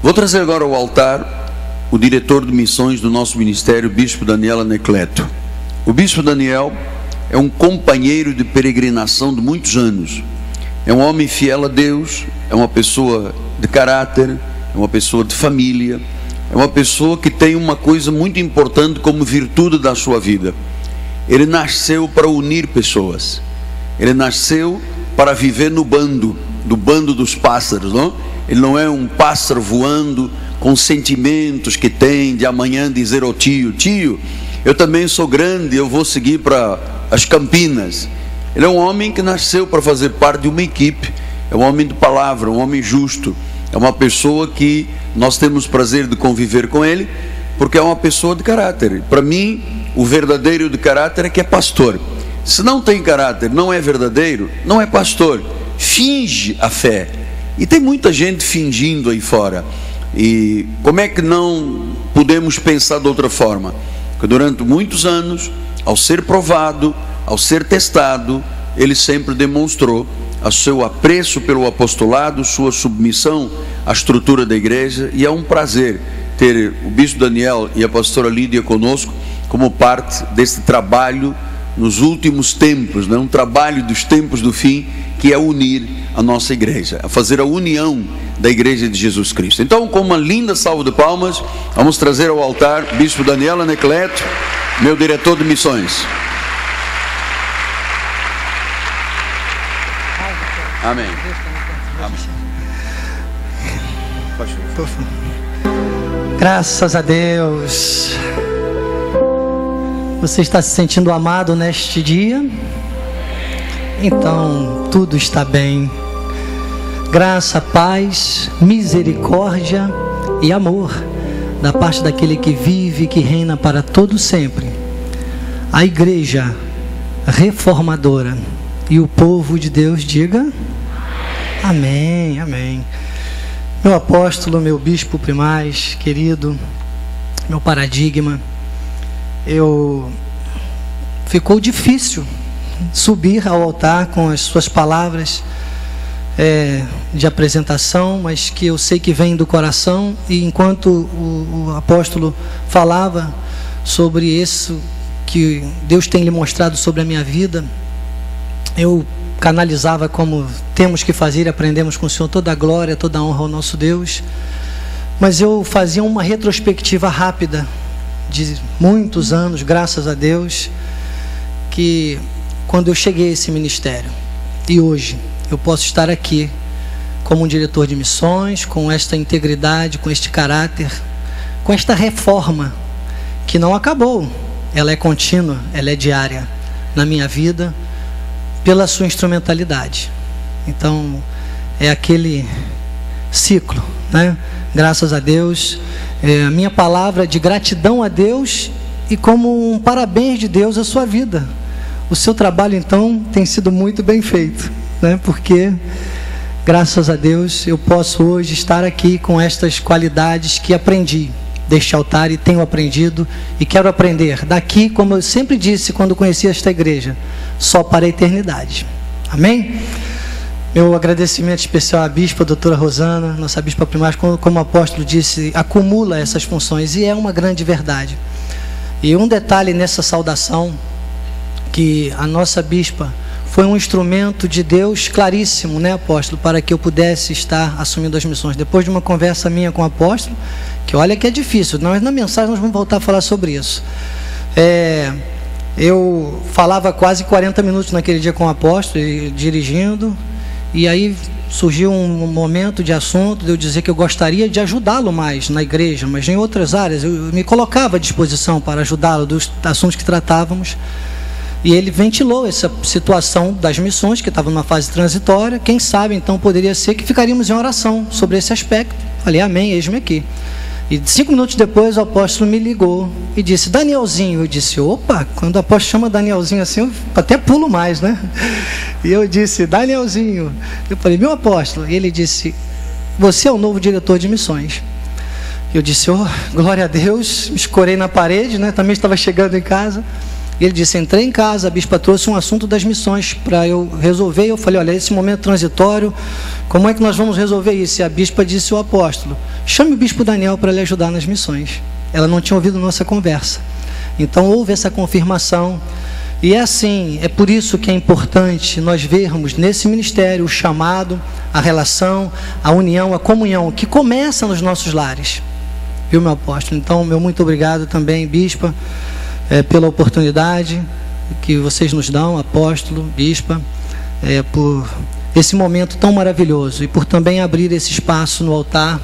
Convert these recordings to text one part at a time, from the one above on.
Vou trazer agora ao altar o diretor de missões do nosso ministério, o Bispo Daniel Anacleto. O Bispo Daniel é um companheiro de peregrinação de muitos anos. É um homem fiel a Deus, é uma pessoa de caráter, é uma pessoa de família, é uma pessoa que tem uma coisa muito importante como virtude da sua vida. Ele nasceu para unir pessoas. Ele nasceu para viver no bando dos pássaros, não? Ele não é um pássaro voando com sentimentos que tem de amanhã dizer ao tio, eu também sou grande, eu vou seguir para as Campinas. Ele é um homem que nasceu para fazer parte de uma equipe, é um homem de palavra, um homem justo, é uma pessoa que nós temos prazer de conviver com ele, porque é uma pessoa de caráter. Para mim, o verdadeiro de caráter é que é pastor. Se não tem caráter, não é verdadeiro, não é pastor, finge a fé. E tem muita gente fingindo aí fora. E como é que não podemos pensar de outra forma? Porque durante muitos anos, ao ser provado, ao ser testado, ele sempre demonstrou o seu apreço pelo apostolado, sua submissão à estrutura da igreja. E é um prazer ter o Bispo Daniel e a pastora Lídia conosco como parte desse trabalho nos últimos tempos, né? Um trabalho dos tempos do fim, que é unir a nossa igreja, a fazer a união da igreja de Jesus Cristo. Então, com uma linda salva de palmas, vamos trazer ao altar Bispo Daniel Anacleto, meu diretor de missões. Amém. Amém. Graças a Deus. Você está se sentindo amado neste dia? Então, tudo está bem. Graça, paz, misericórdia e amor da parte daquele que vive e que reina para todo sempre. A igreja reformadora e o povo de Deus diga amém, amém. Meu apóstolo, meu bispo primaz, querido, meu paradigma, ficou difícil subir ao altar com as suas palavras de apresentação, mas que eu sei que vem do coração. E enquanto o apóstolo falava sobre isso que Deus tem lhe mostrado sobre a minha vida, eu canalizava como temos que fazer e aprendemos com o Senhor toda a glória, toda a honra ao nosso Deus. Mas eu fazia uma retrospectiva rápida de muitos anos, graças a Deus, que quando eu cheguei a esse ministério, e hoje eu posso estar aqui como um diretor de missões, com esta integridade, com este caráter, com esta reforma que não acabou, ela é contínua, ela é diária na minha vida, pela sua instrumentalidade. Então é aquele ciclo, né? Graças a Deus, a minha palavra de gratidão a Deus e como um parabéns de Deus à sua vida. O seu trabalho então tem sido muito bem feito, né? Porque graças a Deus eu posso hoje estar aqui com estas qualidades que aprendi deste altar e tenho aprendido e quero aprender daqui, como eu sempre disse quando conheci esta igreja, só para a eternidade. Amém? Meu agradecimento especial à bispa, a doutora Rosana, nossa bispa primaz, como o apóstolo disse, acumula essas funções e é uma grande verdade. E um detalhe nessa saudação, que a nossa bispa foi um instrumento de Deus claríssimo, né, apóstolo, para que eu pudesse estar assumindo as missões. Depois de uma conversa minha com o apóstolo, que olha que é difícil, nós na mensagem nós vamos voltar a falar sobre isso. Eu falava quase 40 minutos naquele dia com o apóstolo, dirigindo, e aí surgiu um momento de assunto de eu dizer que eu gostaria de ajudá-lo mais na igreja, mas em outras áreas, eu me colocava à disposição para ajudá-lo dos assuntos que tratávamos. E ele ventilou essa situação das missões, que estava numa fase transitória. Quem sabe, então, poderia ser que ficaríamos em oração sobre esse aspecto. Falei, amém, eis-me aqui. E 5 minutos depois, o apóstolo me ligou e disse, Danielzinho. Eu disse, opa, quando o apóstolo chama Danielzinho assim, eu até pulo mais, né? E eu disse, Danielzinho. Eu falei, meu apóstolo. E ele disse, você é o novo diretor de missões. Eu disse, oh, glória a Deus. Me escorei na parede, né? Também estava chegando em casa. E ele disse, entrei em casa, a bispa trouxe um assunto das missões para eu resolver. E eu falei, olha, esse momento transitório, como é que nós vamos resolver isso? E a bispa disse ao apóstolo, chame o bispo Daniel para lhe ajudar nas missões. Ela não tinha ouvido nossa conversa. Então houve essa confirmação. E é assim, é por isso que é importante nós vermos nesse ministério o chamado, a relação, a união, a comunhão, que começa nos nossos lares. Viu, meu apóstolo? Então, meu muito obrigado também, bispa, pela oportunidade que vocês nos dão, apóstolo, bispa, por esse momento tão maravilhoso e por também abrir esse espaço no altar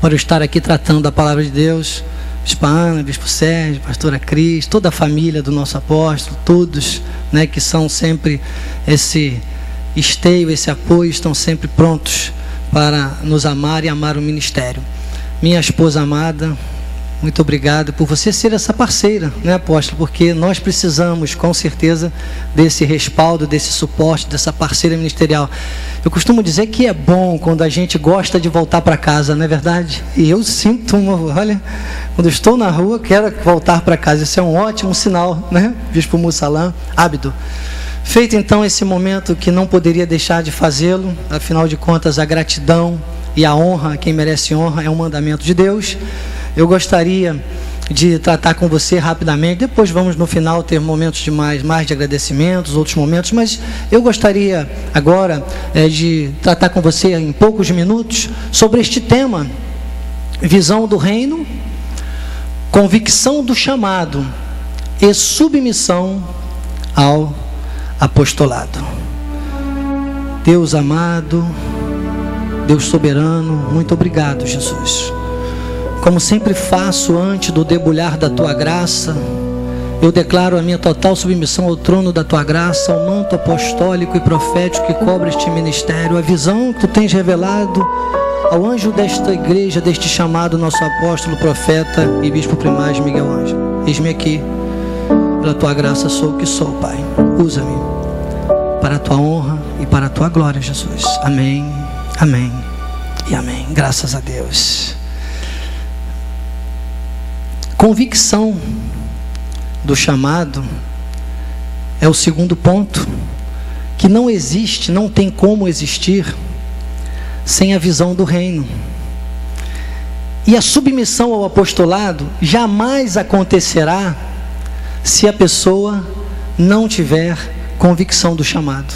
para eu estar aqui tratando da palavra de Deus. Bispa Ana, Bispo Sérgio, Pastora Cris, toda a família do nosso apóstolo, todos, né, que são sempre esse esteio, esse apoio, estão sempre prontos para nos amar e amar o ministério. Minha esposa amada, muito obrigado por você ser essa parceira, né, apóstolo? Porque nós precisamos, com certeza, desse respaldo, desse suporte, dessa parceira ministerial. Eu costumo dizer que é bom quando a gente gosta de voltar para casa, não é verdade? E eu sinto olha, quando estou na rua, quero voltar para casa. Isso é um ótimo sinal, né? Bispo Mussalam, Ábido. Feito então esse momento que não poderia deixar de fazê-lo, afinal de contas, a gratidão e a honra, quem merece honra, é um mandamento de Deus. Eu gostaria de tratar com você rapidamente, depois vamos no final ter momentos de mais de agradecimentos, outros momentos, mas eu gostaria agora de tratar com você em poucos minutos sobre este tema: visão do reino, convicção do chamado e submissão ao apostolado. Deus amado, Deus soberano, muito obrigado, Jesus. Como sempre faço antes do debulhar da Tua graça, eu declaro a minha total submissão ao trono da Tua graça, ao manto apostólico e profético que cobre este ministério, a visão que Tu tens revelado ao anjo desta igreja, deste chamado, nosso apóstolo, profeta e bispo primaz Miguel Ângelo. Eis-me aqui, pela Tua graça sou o que sou, Pai. Usa-me para a Tua honra e para a Tua glória, Jesus. Amém, amém e amém. Graças a Deus. Convicção do chamado é o segundo ponto, que não existe, não tem como existir sem a visão do reino. E a submissão ao apostolado jamais acontecerá se a pessoa não tiver convicção do chamado.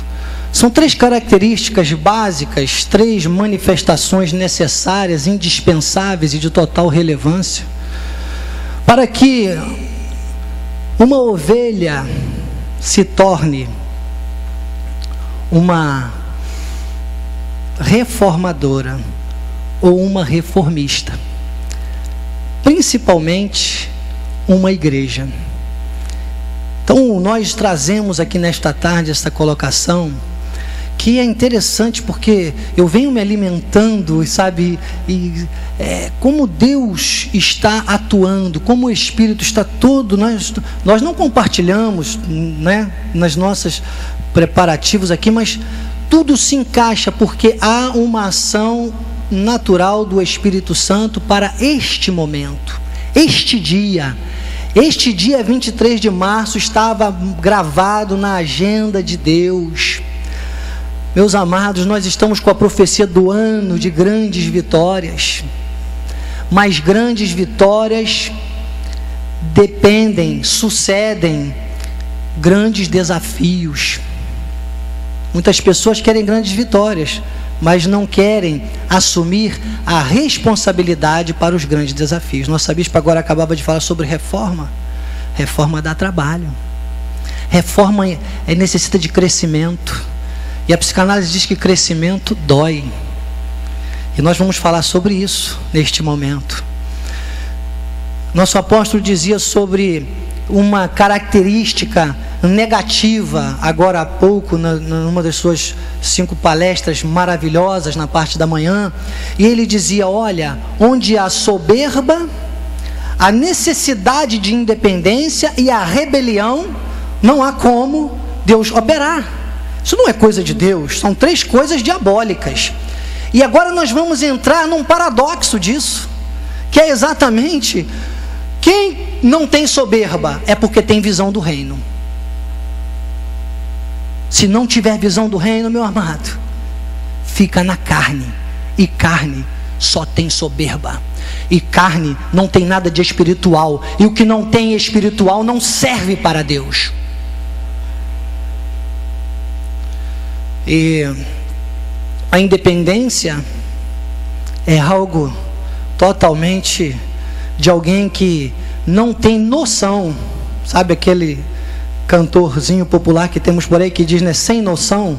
São três características básicas, três manifestações necessárias, indispensáveis e de total relevância para que uma ovelha se torne uma reformadora ou uma reformista, principalmente uma igreja. Então nós trazemos aqui nesta tarde essa colocação que é interessante, porque eu venho me alimentando, sabe, como Deus está atuando, como o Espírito está todo, nós não compartilhamos, né, nas nossas preparativos aqui, mas tudo se encaixa, porque há uma ação natural do Espírito Santo para este momento, este dia. Este dia 23 de março estava gravado na agenda de Deus. Meus amados, nós estamos com a profecia do ano de grandes vitórias, mas grandes vitórias sucedem grandes desafios. Muitas pessoas querem grandes vitórias, mas não querem assumir a responsabilidade para os grandes desafios. Nossa bispa agora acabava de falar sobre reforma. Reforma dá trabalho. Reforma necessita de crescimento. E a psicanálise diz que crescimento dói. E nós vamos falar sobre isso neste momento. Nosso apóstolo dizia sobre uma característica negativa, agora há pouco, numa das suas 5 palestras maravilhosas na parte da manhã, e ele dizia: olha, onde há soberba, a necessidade de independência e a rebelião, não há como Deus operar. Isso não é coisa de Deus, são 3 coisas diabólicas. E agora nós vamos entrar num paradoxo disso, que é exatamente: quem não tem soberba é porque tem visão do reino. Se não tiver visão do reino, meu amado, fica na carne, e carne só tem soberba. E carne não tem nada de espiritual. E o que não tem espiritual não serve para Deus. E a independência é algo totalmente de alguém que não tem noção. Sabe aquele cantorzinho popular que temos por aí que diz, né, sem noção?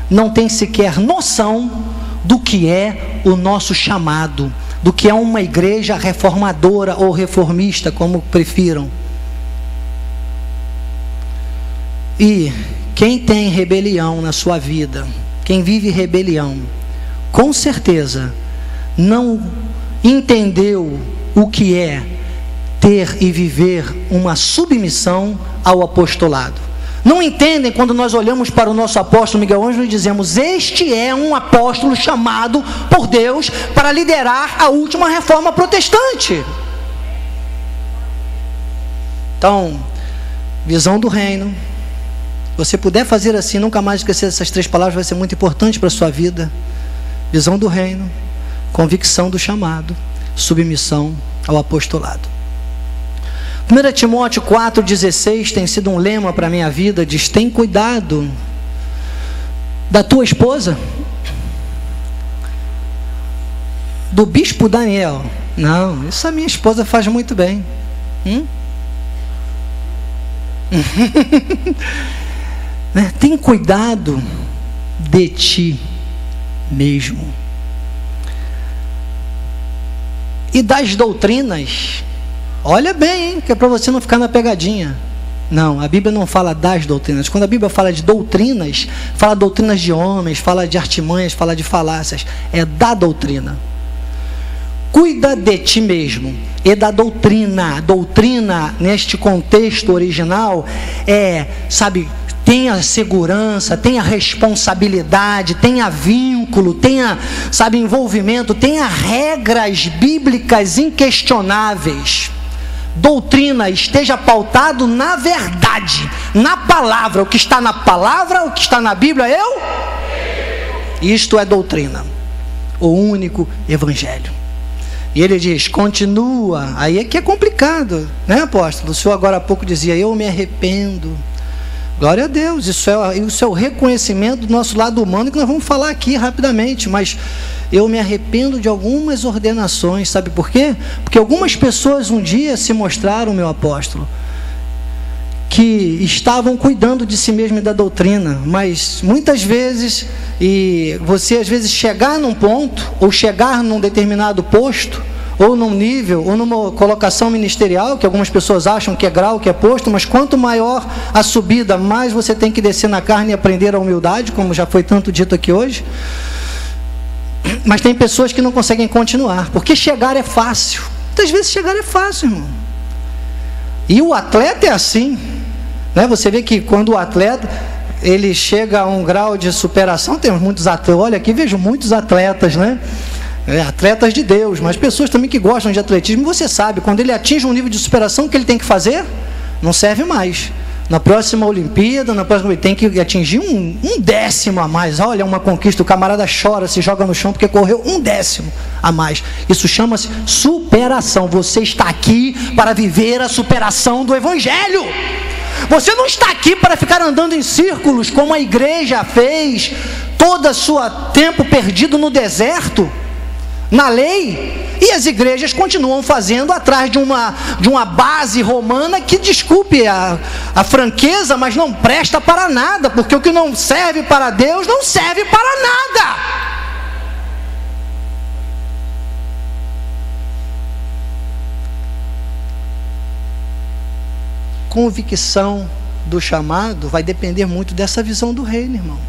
Não tem sequer noção do que é o nosso chamado, do que é uma igreja reformadora ou reformista, como prefiram. E quem tem rebelião na sua vida, quem vive rebelião, com certeza não entendeu o que é ter e viver uma submissão ao apostolado. Não entendem quando nós olhamos para o nosso apóstolo Miguel Ângelo e dizemos, este é um apóstolo chamado por Deus para liderar a última reforma protestante. Então, visão do reino. Se você puder fazer assim, nunca mais esquecer essas 3 palavras, vai ser muito importante para a sua vida. Visão do reino, convicção do chamado, submissão ao apostolado. 1 Timóteo 4,16 tem sido um lema para a minha vida, diz, tem cuidado da tua esposa, do bispo Daniel. Não, isso a minha esposa faz muito bem. Tem cuidado de ti mesmo. E das doutrinas, olha bem, hein, que é para você não ficar na pegadinha. Não, a Bíblia não fala das doutrinas. Quando a Bíblia fala de doutrinas, fala doutrinas de homens, fala de artimanhas, fala de falácias. É da doutrina. Cuida de ti mesmo e da doutrina. Doutrina, neste contexto original, tenha segurança, tenha responsabilidade, tenha vínculo, tenha, envolvimento, tenha regras bíblicas inquestionáveis. Doutrina esteja pautado na verdade, na palavra. O que está na palavra, o que está na Bíblia, isto é doutrina, o único evangelho. E ele diz, continua. Aí é que é complicado, né, apóstolo? O senhor agora há pouco dizia, eu me arrependo. Glória a Deus, isso é o reconhecimento do nosso lado humano, que nós vamos falar aqui rapidamente, mas eu me arrependo de algumas ordenações, sabe por quê? Porque algumas pessoas um dia se mostraram, meu apóstolo, que estavam cuidando de si mesmo e da doutrina, mas muitas vezes, e você às vezes chegar num ponto, ou chegar num determinado posto, ou num nível, ou numa colocação ministerial, que algumas pessoas acham que é grau, que é posto, mas quanto maior a subida, mais você tem que descer na carne e aprender a humildade, como já foi tanto dito aqui hoje. Mas tem pessoas que não conseguem continuar, porque chegar é fácil. Muitas vezes chegar é fácil, irmão. E o atleta é assim, né? Você vê que quando o atleta ele chega a um grau de superação, temos muitos atletas, olha aqui, vejo muitos atletas, né? Atletas de Deus, mas pessoas também que gostam de atletismo. Você sabe, quando ele atinge um nível de superação, o que ele tem que fazer? Não serve mais. Na próxima Olimpíada, ele tem que atingir um décimo a mais. Olha, uma conquista, o camarada chora, se joga no chão porque correu um décimo a mais. Isso chama-se superação. Você está aqui para viver a superação do Evangelho. Você não está aqui para ficar andando em círculos, como a igreja fez, todo o seu tempo perdido no deserto, na lei, e as igrejas continuam fazendo atrás de uma base romana que, desculpe a franqueza, mas não presta para nada, porque o que não serve para Deus não serve para nada. Convicção do chamado vai depender muito dessa visão do reino, irmão.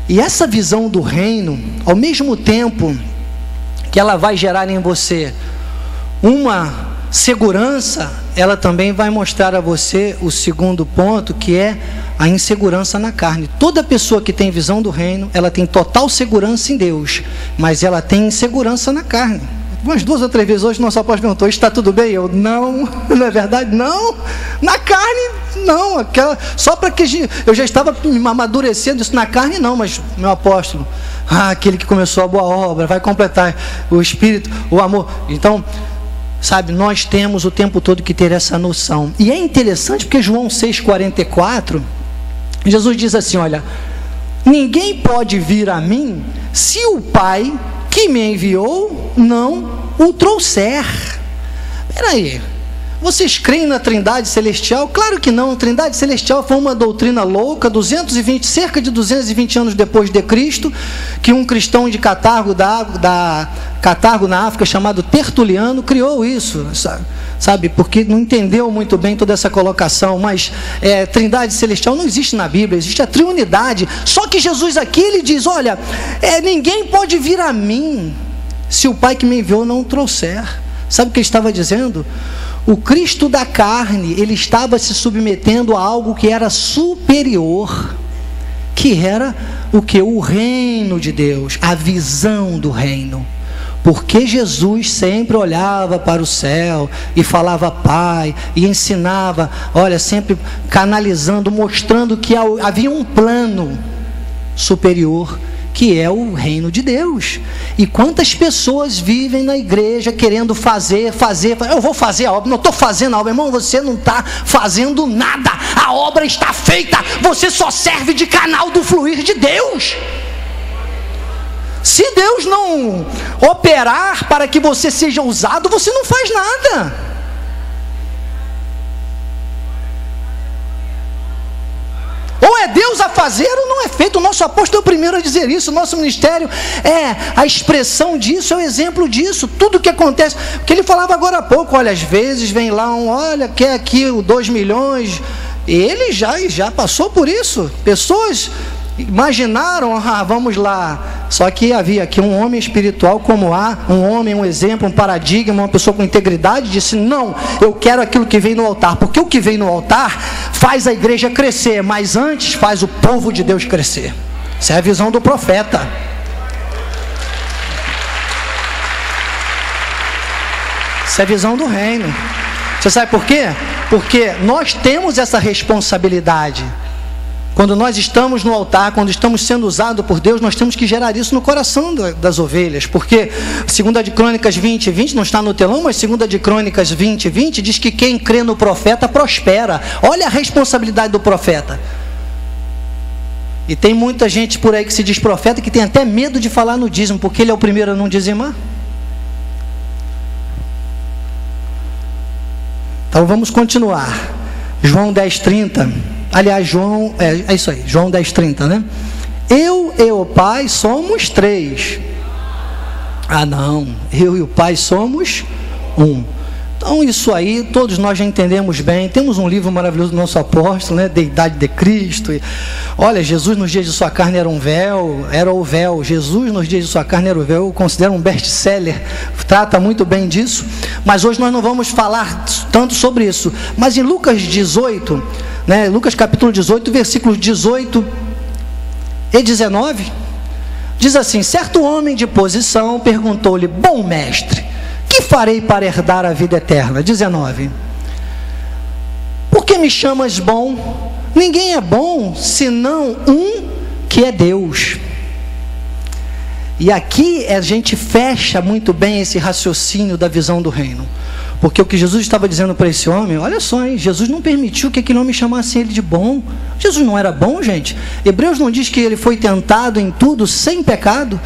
E essa visão do reino, ao mesmo tempo que ela vai gerar em você uma segurança, ela também vai mostrar a você o segundo ponto, que é a insegurança na carne. Toda pessoa que tem visão do reino, ela tem total segurança em Deus, mas ela tem insegurança na carne. Umas 2 ou 3 vezes hoje nosso apóstolo perguntou, está tudo bem? Eu, não é verdade? Não, na carne Não, só para que eu já estava me amadurecendo isso na carne, não, mas, meu apóstolo, aquele que começou a boa obra, vai completar o Espírito, o amor. Então, sabe, nós temos o tempo todo que ter essa noção. E é interessante porque João 6,44, Jesus diz assim, olha, ninguém pode vir a mim se o Pai que me enviou não o trouxer. Peraí, vocês creem na Trindade Celestial? Claro que não. Trindade Celestial foi uma doutrina louca, cerca de 220 anos depois de Cristo, que um cristão de Catargo, Catargo na África, chamado Tertuliano, criou isso, sabe, porque não entendeu muito bem toda essa colocação. Mas Trindade Celestial não existe na Bíblia, existe a Triunidade. Só que Jesus aqui, ele diz, olha, ninguém pode vir a mim se o Pai que me enviou não o trouxer. Sabe o que ele estava dizendo? O Cristo da carne, ele estava se submetendo a algo que era superior, que era o que? O reino de Deus, a visão do reino. Porque Jesus sempre olhava para o céu e falava Pai, e ensinava, olha, sempre canalizando, mostrando que havia um plano superior, que é o reino de Deus. E quantas pessoas vivem na igreja querendo fazer, eu vou fazer a obra, não estou fazendo a obra. Irmão, você não está fazendo nada, a obra está feita, você só serve de canal do fluir de Deus. Se Deus não operar para que você seja usado, você não faz nada. Ou é Deus a fazer ou não é feito. O nosso apóstolo é o primeiro a dizer isso. O nosso ministério é a expressão disso, é o exemplo disso. Tudo que acontece, porque ele falava agora há pouco, olha, às vezes vem lá olha, quer aqui 2 milhões. Ele já passou por isso. Pessoas imaginaram, vamos lá. Só que havia aqui um homem espiritual como um homem, um exemplo, um paradigma, uma pessoa com integridade, disse, não, eu quero aquilo que vem no altar, porque o que vem no altar faz a igreja crescer, mas antes faz o povo de Deus crescer. Essa é a visão do profeta. Essa é a visão do reino. Você sabe por quê? Porque nós temos essa responsabilidade. Quando nós estamos no altar, quando estamos sendo usados por Deus, nós temos que gerar isso no coração das ovelhas, porque 2 de Crônicas 20:20, não está no telão, mas 2 de Crônicas 20:20 diz que quem crê no profeta prospera. Olha a responsabilidade do profeta. E tem muita gente por aí que se diz profeta, que tem até medo de falar no dízimo, porque ele é o primeiro a não dizimar. Então vamos continuar. João 10:30. Aliás, João, é isso aí, João 10:30, né? Eu e o Pai somos 3. Não, eu e o Pai somos 1. Então isso aí, todos nós já entendemos bem. Temos um livro maravilhoso do nosso apóstolo, né? Deidade de Cristo. E, olha, Jesus nos dias de sua carne era um véu, era o véu. Jesus nos dias de sua carne era o véu. Eu considero um best-seller, trata muito bem disso. Mas hoje nós não vamos falar tanto sobre isso. Mas em Lucas 18, né? Lucas capítulo 18, versículos 18 e 19, diz assim: certo homem de posição perguntou-lhe, bom mestre, que farei para herdar a vida eterna? 19. Por que me chamas bom? Ninguém é bom senão um que é Deus. E aqui a gente fecha muito bem esse raciocínio da visão do reino. Porque o que Jesus estava dizendo para esse homem, olha só, hein? Jesus não permitiu que aquele homem chamasse ele de bom. Jesus não era bom, gente. Hebreus não diz que ele foi tentado em tudo sem pecado?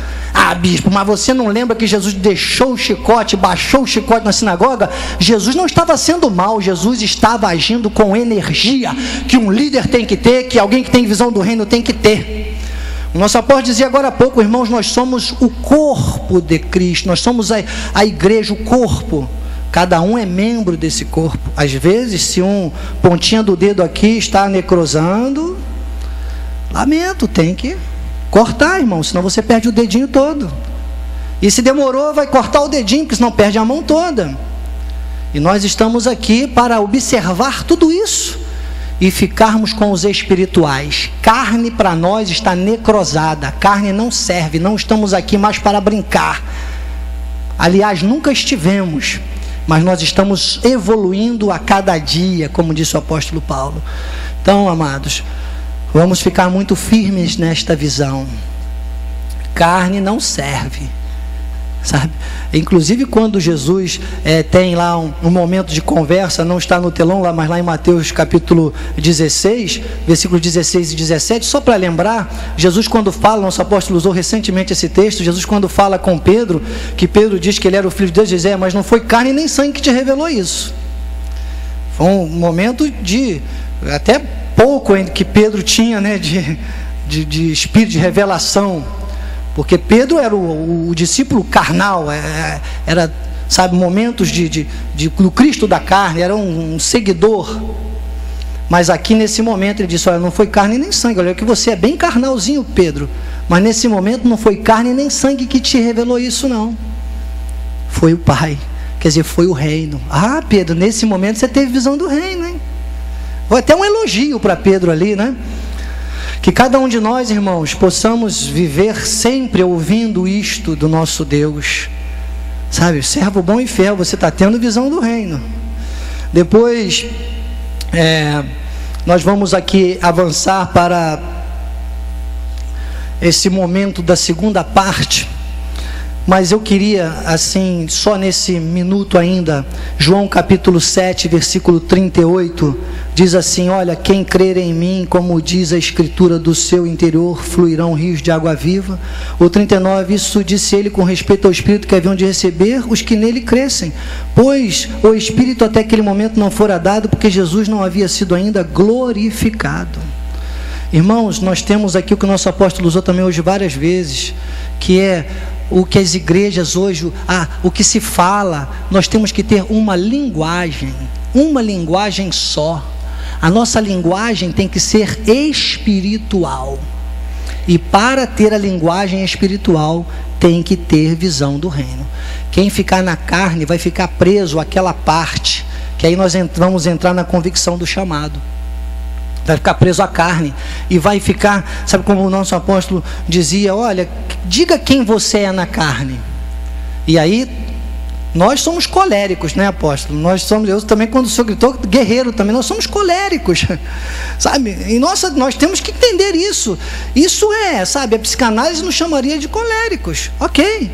Bispo, mas você não lembra que Jesus deixou o chicote, baixou o chicote na sinagoga? Jesus não estava sendo mal, Jesus estava agindo com energia que um líder tem que ter, que alguém que tem visão do reino tem que ter. O nosso apóstolo dizia agora há pouco, irmãos, nós somos o corpo de Cristo, nós somos a igreja, o corpo. Cada um é membro desse corpo. Às vezes, se um pontinha do dedo aqui está necrosando, lamento, tem que cortar, irmão, senão você perde o dedinho todo. E se demorou, vai cortar o dedinho, porque senão perde a mão toda. E nós estamos aqui para observar tudo isso e ficarmos com os espirituais. Carne para nós está necrosada, carne não serve, não estamos aqui mais para brincar. Aliás, nunca estivemos. mas nós estamos evoluindo a cada dia, como disse o apóstolo Paulo. Então, amados, vamos ficar muito firmes nesta visão. Carne não serve, sabe? Inclusive quando Jesus tem lá um momento de conversa, não está no telão lá, mas lá em Mateus capítulo 16, versículos 16 e 17, só para lembrar, Jesus quando fala, nosso apóstolo usou recentemente esse texto, Jesus quando fala com Pedro, que Pedro diz que ele era o Filho de Deus, diz, mas não foi carne nem sangue que te revelou isso. Foi um momento de, até pouco que Pedro tinha, né, de espírito de revelação, porque Pedro era o discípulo carnal, era, sabe, momentos do Cristo da carne, era um seguidor. Mas aqui nesse momento ele disse, olha, não foi carne nem sangue, olha que você é bem carnalzinho, Pedro, mas nesse momento não foi carne nem sangue que te revelou isso, não. Foi o Pai, quer dizer, foi o reino. Ah, Pedro, nesse momento você teve visão do reino, hein? Foi até um elogio para Pedro ali, né? Que cada um de nós, irmãos, possamos viver sempre ouvindo isto do nosso Deus. Sabe, servo bom e fiel, você está tendo visão do reino. Depois, nós vamos aqui avançar para esse momento da segunda parte. Mas eu queria, assim, só nesse minuto ainda, João capítulo 7, versículo 38, diz assim, olha, quem crer em mim, como diz a Escritura, do seu interior fluirão rios de água viva. O 39, isso disse ele com respeito ao Espírito que haviam de receber os que nele crescem, pois o Espírito até aquele momento não fora dado, porque Jesus não havia sido ainda glorificado. Irmãos, nós temos aqui o que o nosso apóstolo usou também hoje várias vezes, que é o que as igrejas hoje, o que se fala, nós temos que ter uma linguagem só. A nossa linguagem tem que ser espiritual. E para ter a linguagem espiritual, tem que ter visão do reino. Quem ficar na carne vai ficar preso àquela parte, que aí nós vamos entrar na convicção do chamado. Vai ficar preso à carne e vai ficar, sabe como o nosso apóstolo dizia, olha, diga quem você é na carne. E aí nós somos coléricos, né, apóstolo? Eu também, quando o senhor gritou, guerreiro também, nós somos coléricos, sabe? E nós temos que entender isso. Isso sabe, a psicanálise nos chamaria de coléricos, ok?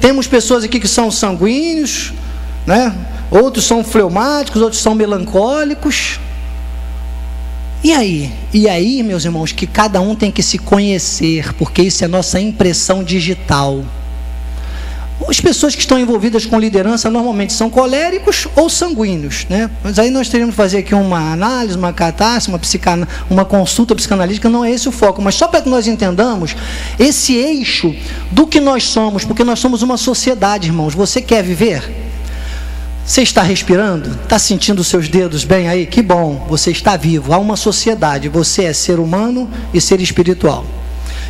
Temos pessoas aqui que são sanguíneos, né? Outros são fleumáticos, outros são melancólicos. E aí, meus irmãos, que cada um tem que se conhecer, porque isso é nossa impressão digital. As pessoas que estão envolvidas com liderança normalmente são coléricos ou sanguíneos, né? Mas aí nós teríamos que fazer aqui uma análise, uma catarse, uma consulta psicanalítica, não é esse o foco, mas só para que nós entendamos esse eixo do que nós somos, porque nós somos uma sociedade, irmãos. Você quer viver? Você está respirando? Está sentindo os seus dedos bem aí? Que bom, você está vivo. Há uma sociedade, você é ser humano e ser espiritual.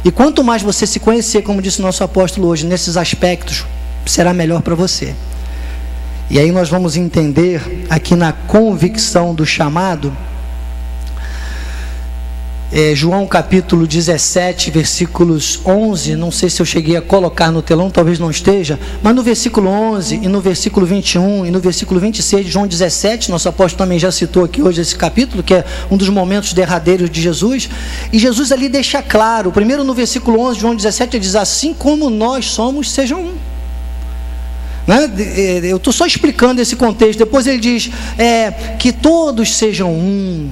E quanto mais você se conhecer, como disse o nosso apóstolo hoje, nesses aspectos, será melhor para você. E aí nós vamos entender aqui na convicção do chamado, João capítulo 17, versículos 11, não sei se eu cheguei a colocar no telão, talvez não esteja, mas no versículo 11 e no versículo 21 e no versículo 26 de João 17, nosso apóstolo também já citou aqui hoje esse capítulo, que é um dos momentos derradeiros de Jesus, e Jesus ali deixa claro, primeiro no versículo 11 de João 17, ele diz, assim como nós somos, sejam um. Né? Eu estou só explicando esse contexto, depois ele diz, que todos sejam um,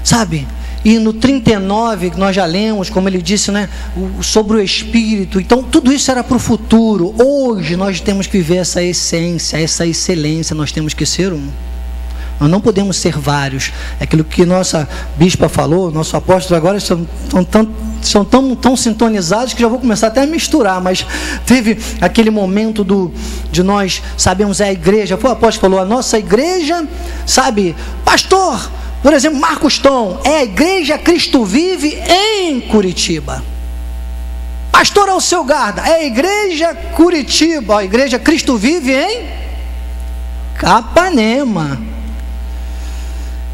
sabe? E no 39, que nós já lemos, como ele disse, né, sobre o Espírito. Então, tudo isso era para o futuro. Hoje, nós temos que viver essa essência, essa excelência. Nós temos que ser um. Nós não podemos ser vários. É aquilo que nossa bispa falou, nosso apóstolo agora estão tão sintonizados que já vou começar até a misturar. Mas teve aquele momento de nós sabemos, a igreja. Foi o apóstolo que falou, a nossa igreja, sabe, pastor... Por exemplo, Marcos Tom, é a igreja Cristo Vive em Curitiba. Pastor Alceu Garda, é a igreja Curitiba, a igreja Cristo Vive em Capanema.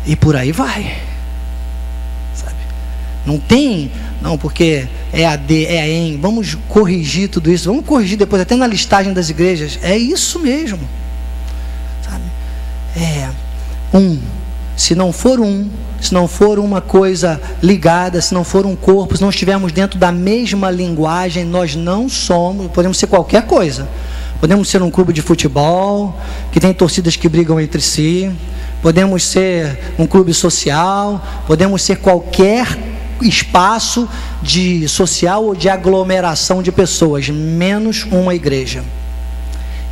E por aí vai. Sabe? Não tem, não, porque é a D, é a em, vamos corrigir tudo isso, vamos corrigir depois, até na listagem das igrejas. É isso mesmo. Se não for se não for uma coisa ligada, se não for um corpo, se não estivermos dentro da mesma linguagem, nós não somos. Podemos ser qualquer coisa. Podemos ser um clube de futebol que tem torcidas que brigam entre si. Podemos ser um clube social. Podemos ser qualquer espaço de social ou de aglomeração de pessoas, menos uma igreja.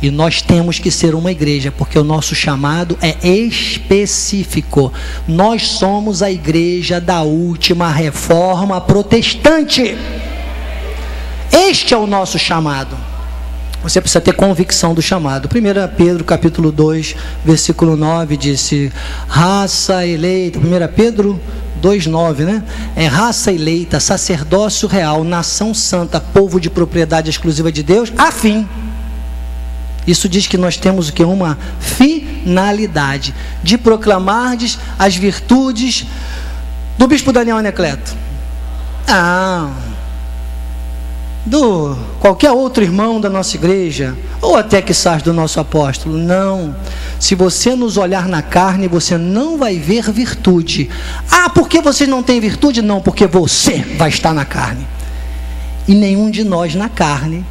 E nós temos que ser uma igreja, porque o nosso chamado é específico. Nós somos a igreja da última reforma protestante. Este é o nosso chamado. Você precisa ter convicção do chamado. 1 Pedro capítulo 2, versículo 9, disse: raça eleita. 1 Pedro 2,9, né? É raça eleita, sacerdócio real, nação santa, povo de propriedade exclusiva de Deus, a fim. Isso diz que nós temos o que? Uma finalidade de proclamardes as virtudes do bispo Daniel Anacleto. Do qualquer outro irmão da nossa igreja, ou até quizás do nosso apóstolo. Não. Se você nos olhar na carne, você não vai ver virtude. Por que você não tem virtude? Não, porque você vai estar na carne. E nenhum de nós na carne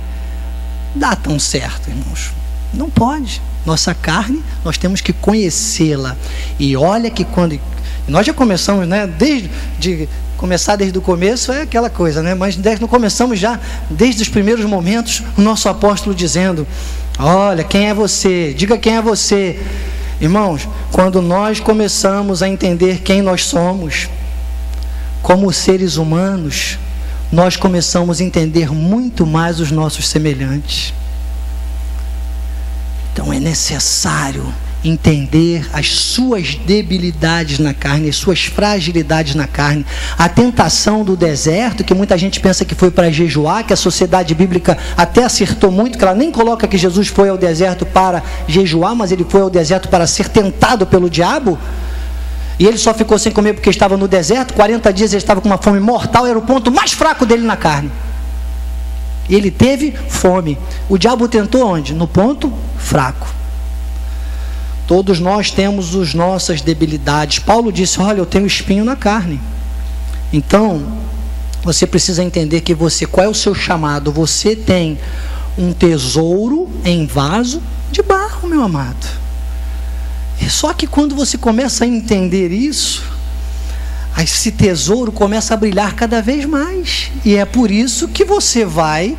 dá tão certo, irmãos. Não pode. Nossa carne, nós temos que conhecê-la. E olha que quando... Nós já começamos, né? Começar desde o começo é aquela coisa, né? Mas nós começamos já, desde os primeiros momentos, o nosso apóstolo dizendo: olha, quem é você? Diga quem é você. Irmãos, quando nós começamos a entender quem nós somos, como seres humanos, nós começamos a entender muito mais os nossos semelhantes. Então é necessário entender as suas debilidades na carne, as suas fragilidades na carne. A tentação do deserto, que muita gente pensa que foi para jejuar, que a sociedade bíblica até acertou muito, que ela nem coloca que Jesus foi ao deserto para jejuar, mas ele foi ao deserto para ser tentado pelo diabo. E ele só ficou sem comer porque estava no deserto. 40 dias ele estava com uma fome mortal, era o ponto mais fraco dele na carne. Ele teve fome. O diabo tentou onde? No ponto fraco. Todos nós temos as nossas debilidades. Paulo disse: olha, eu tenho espinho na carne. Então, você precisa entender que qual é o seu chamado? Você tem um tesouro em vaso de barro, meu amado. É só que quando você começa a entender isso, esse tesouro começa a brilhar cada vez mais. E é por isso que você vai,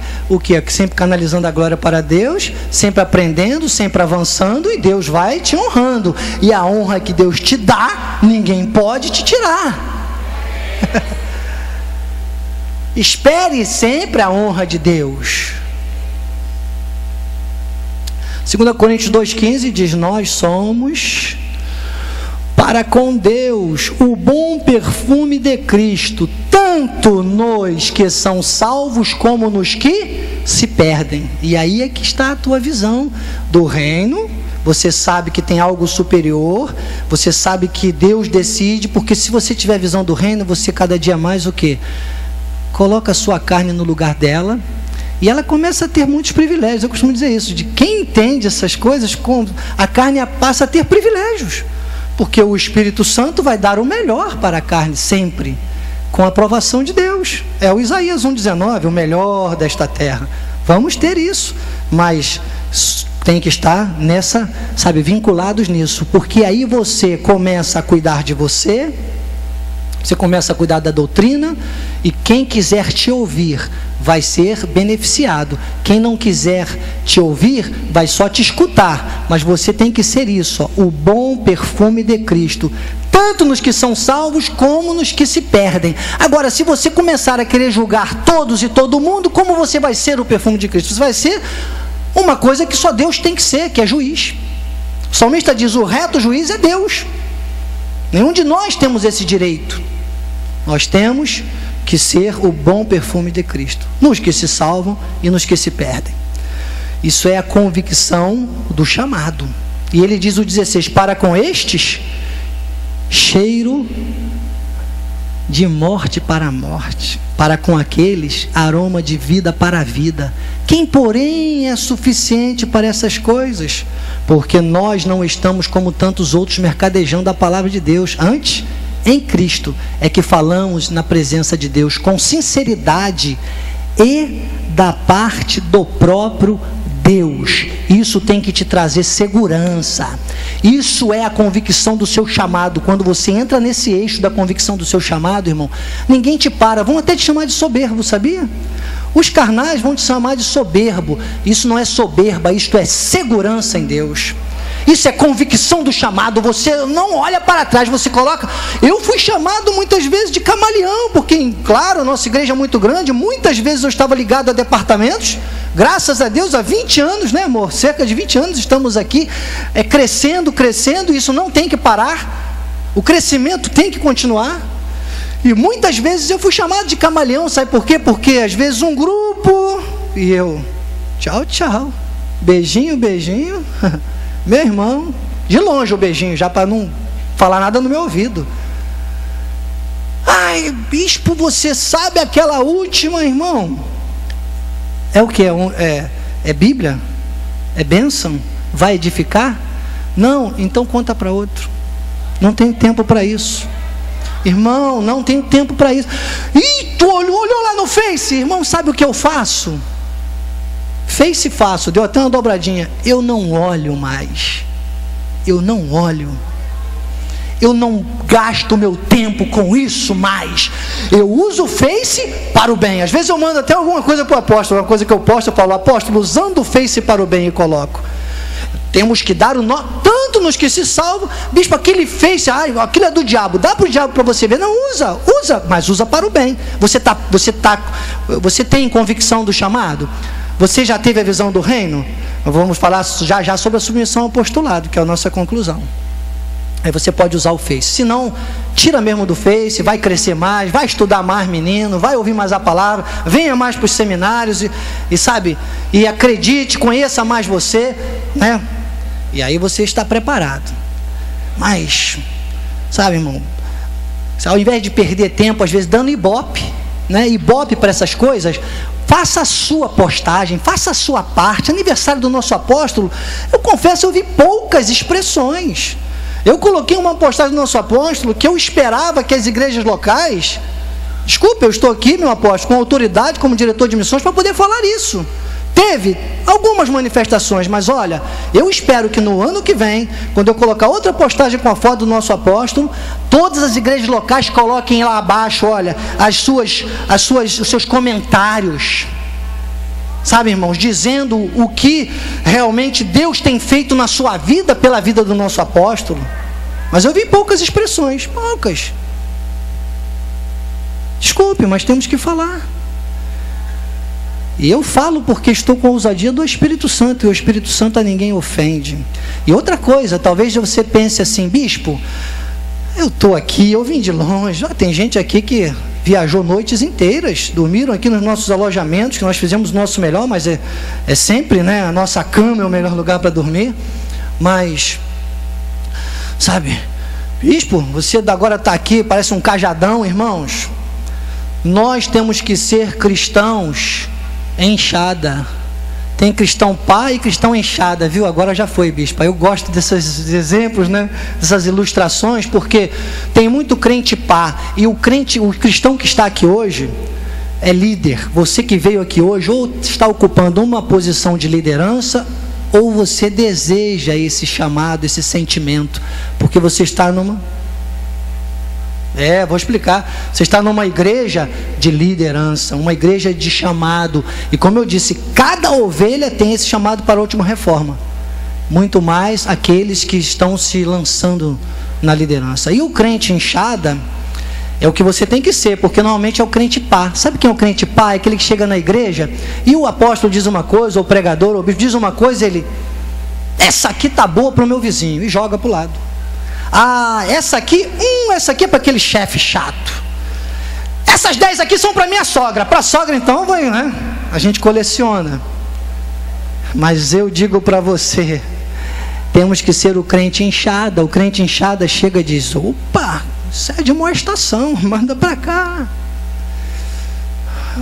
sempre canalizando a glória para Deus, sempre aprendendo, sempre avançando, e Deus vai te honrando. E a honra que Deus te dá, ninguém pode te tirar. Espere sempre a honra de Deus. 2 Coríntios 2,15 diz: nós somos para com Deus o bom perfume de Cristo, tanto nos que são salvos como nos que se perdem. E aí é que está a tua visão do reino. Você sabe que tem algo superior, você sabe que Deus decide, porque se você tiver a visão do reino, você cada dia mais o quê? Coloca a sua carne no lugar dela, e ela começa a ter muitos privilégios. Eu costumo dizer isso, de quem entende essas coisas, a carne passa a ter privilégios. Porque o Espírito Santo vai dar o melhor para a carne sempre, com a aprovação de Deus. É o Isaías 1,19, o melhor desta terra. Vamos ter isso, mas tem que estar vinculados nisso, porque aí você começa a cuidar de você, você começa a cuidar da doutrina, e quem quiser te ouvir vai ser beneficiado. Quem não quiser te ouvir vai só te escutar. Mas você tem que ser isso, o bom perfume de Cristo, tanto nos que são salvos como nos que se perdem. Agora, se você começar a querer julgar todos e todo mundo, como você vai ser o perfume de Cristo? Você vai ser uma coisa que só Deus tem que ser, que é juiz. O salmista diz: o reto juiz é Deus. Nenhum de nós temos esse direito. Nós temos que ser o bom perfume de Cristo, nos que se salvam e nos que se perdem. Isso é a convicção do chamado. E ele diz o 16: para com estes, cheiro de morte para a morte. para com aqueles aroma de vida para a vida. Quem, porém, é suficiente para essas coisas? Porque nós não estamos como tantos outros mercadejando a palavra de Deus. Antes, em Cristo, é que falamos na presença de Deus com sinceridade e da parte do próprio Deus. Isso tem que te trazer segurança. Isso é a convicção do seu chamado. Quando você entra nesse eixo da convicção do seu chamado, irmão, ninguém te para. Vão até te chamar de soberbo, sabia? Os carnais vão te chamar de soberbo. Isso não é soberba, isto é segurança em Deus. Isso é convicção do chamado. Você não olha para trás, você coloca. Eu fui chamado muitas vezes de camaleão, porque, claro, a nossa igreja é muito grande. Muitas vezes eu estava ligado a departamentos. Graças a Deus, há 20 anos, né, amor? Cerca de 20 anos estamos aqui, crescendo. Isso não tem que parar. O crescimento tem que continuar. E muitas vezes eu fui chamado de camaleão, sabe por quê? Porque às vezes um grupo e eu, tchau, beijinho, meu irmão, de longe o beijinho, já para não falar nada no meu ouvido. Ai, bispo, você sabe aquela última, irmão? É o que? É Bíblia? É bênção? Vai edificar? Não, então conta para outro. Não tenho tempo para isso. Irmão, não tenho tempo para isso. Ih, tu olhou lá no Face? Irmão, sabe o que eu faço? Face faço, deu até uma dobradinha. Eu não olho mais. Eu não olho. Eu não gasto meu tempo com isso mais. Eu uso o Face para o bem. Às vezes eu mando até alguma coisa para o apóstolo. Uma coisa que eu posto, eu falo, apóstolo, usando o Face para o bem, e coloco. Temos que dar o nó, tanto nos que se salvam. Bispo, aquele Face, aquilo é do diabo. Dá para o diabo para você ver. Não, usa, mas usa para o bem. Você tem convicção do chamado? Você já teve a visão do reino? Vamos falar já sobre a submissão ao apostolado, que é a nossa conclusão. Aí você pode usar o Face. Se não, tira mesmo do Face, vai crescer mais, vai estudar mais, menino, vai ouvir mais a palavra, venha mais para os seminários e sabe, e acredite, conheça mais você, né? E aí você está preparado. Mas, sabe, irmão, ao invés de perder tempo, às vezes, dando ibope, né? Ibope para essas coisas, faça a sua postagem, faça a sua parte. Aniversário do nosso apóstolo, eu confesso, eu vi poucas expressões. Eu coloquei uma postagem do nosso apóstolo que eu esperava que as igrejas locais, desculpe, eu estou aqui, meu apóstolo, com autoridade como diretor de missões para poder falar isso. Teve algumas manifestações, mas olha, eu espero que no ano que vem, quando eu colocar outra postagem com a foto do nosso apóstolo, todas as igrejas locais coloquem lá abaixo, olha, os seus comentários. Sabe, irmãos, dizendo o que realmente Deus tem feito na sua vida, pela vida do nosso apóstolo. Mas eu vi poucas expressões, poucas. Desculpe, mas temos que falar. E eu falo porque estou com a ousadia do Espírito Santo, e o Espírito Santo a ninguém ofende. E outra coisa, talvez você pense assim, bispo, eu estou aqui, eu vim de longe, tem gente aqui que viajou noites inteiras, dormiram aqui nos nossos alojamentos, que nós fizemos o nosso melhor, mas é sempre, né, a nossa cama é o melhor lugar para dormir. Mas, sabe, bispo, você agora está aqui, parece um cajadão, irmãos. Nós temos que ser cristãos enxada. Tem cristão pá e cristão enxada, viu? Agora já foi, bispo. Eu gosto desses exemplos, né? Dessas ilustrações, porque tem muito crente pá. E o cristão que está aqui hoje é líder. Você que veio aqui hoje, ou está ocupando uma posição de liderança, ou você deseja esse chamado, esse sentimento, porque você está numa... vou explicar. Você está numa igreja de liderança, uma igreja de chamado. E como eu disse, cada ovelha tem esse chamado para a última reforma. Muito mais aqueles que estão se lançando na liderança. E o crente inchada é o que você tem que ser, porque normalmente é o crente pá. Sabe quem é o crente pá? É aquele que chega na igreja e o apóstolo diz uma coisa, ou o pregador, ou o bispo diz uma coisa, ele... essa aqui tá boa para o meu vizinho, e joga para o lado. Essa aqui é para aquele chefe chato. Essas 10 aqui são para minha sogra. Para a sogra, então, né? A gente coleciona. Mas eu digo para você, temos que ser o crente inchada. O crente inchada chega e diz, opa, isso é de uma estação, manda para cá.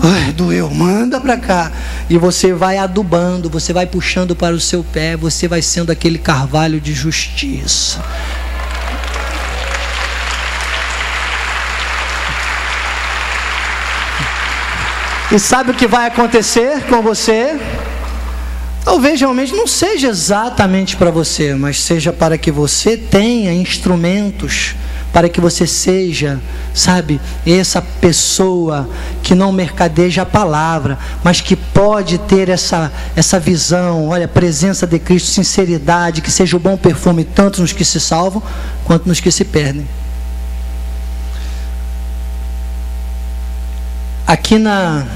Ai, doeu, manda para cá. E você vai adubando, você vai puxando para o seu pé, você vai sendo aquele carvalho de justiça. E sabe o que vai acontecer com você? Talvez realmente não seja exatamente para você, mas seja para que você tenha instrumentos, para que você seja, sabe, essa pessoa que não mercadeja a palavra, mas que pode ter essa visão, olha, presença de Cristo, sinceridade, que seja o bom perfume tanto nos que se salvam, quanto nos que se perdem. Aqui na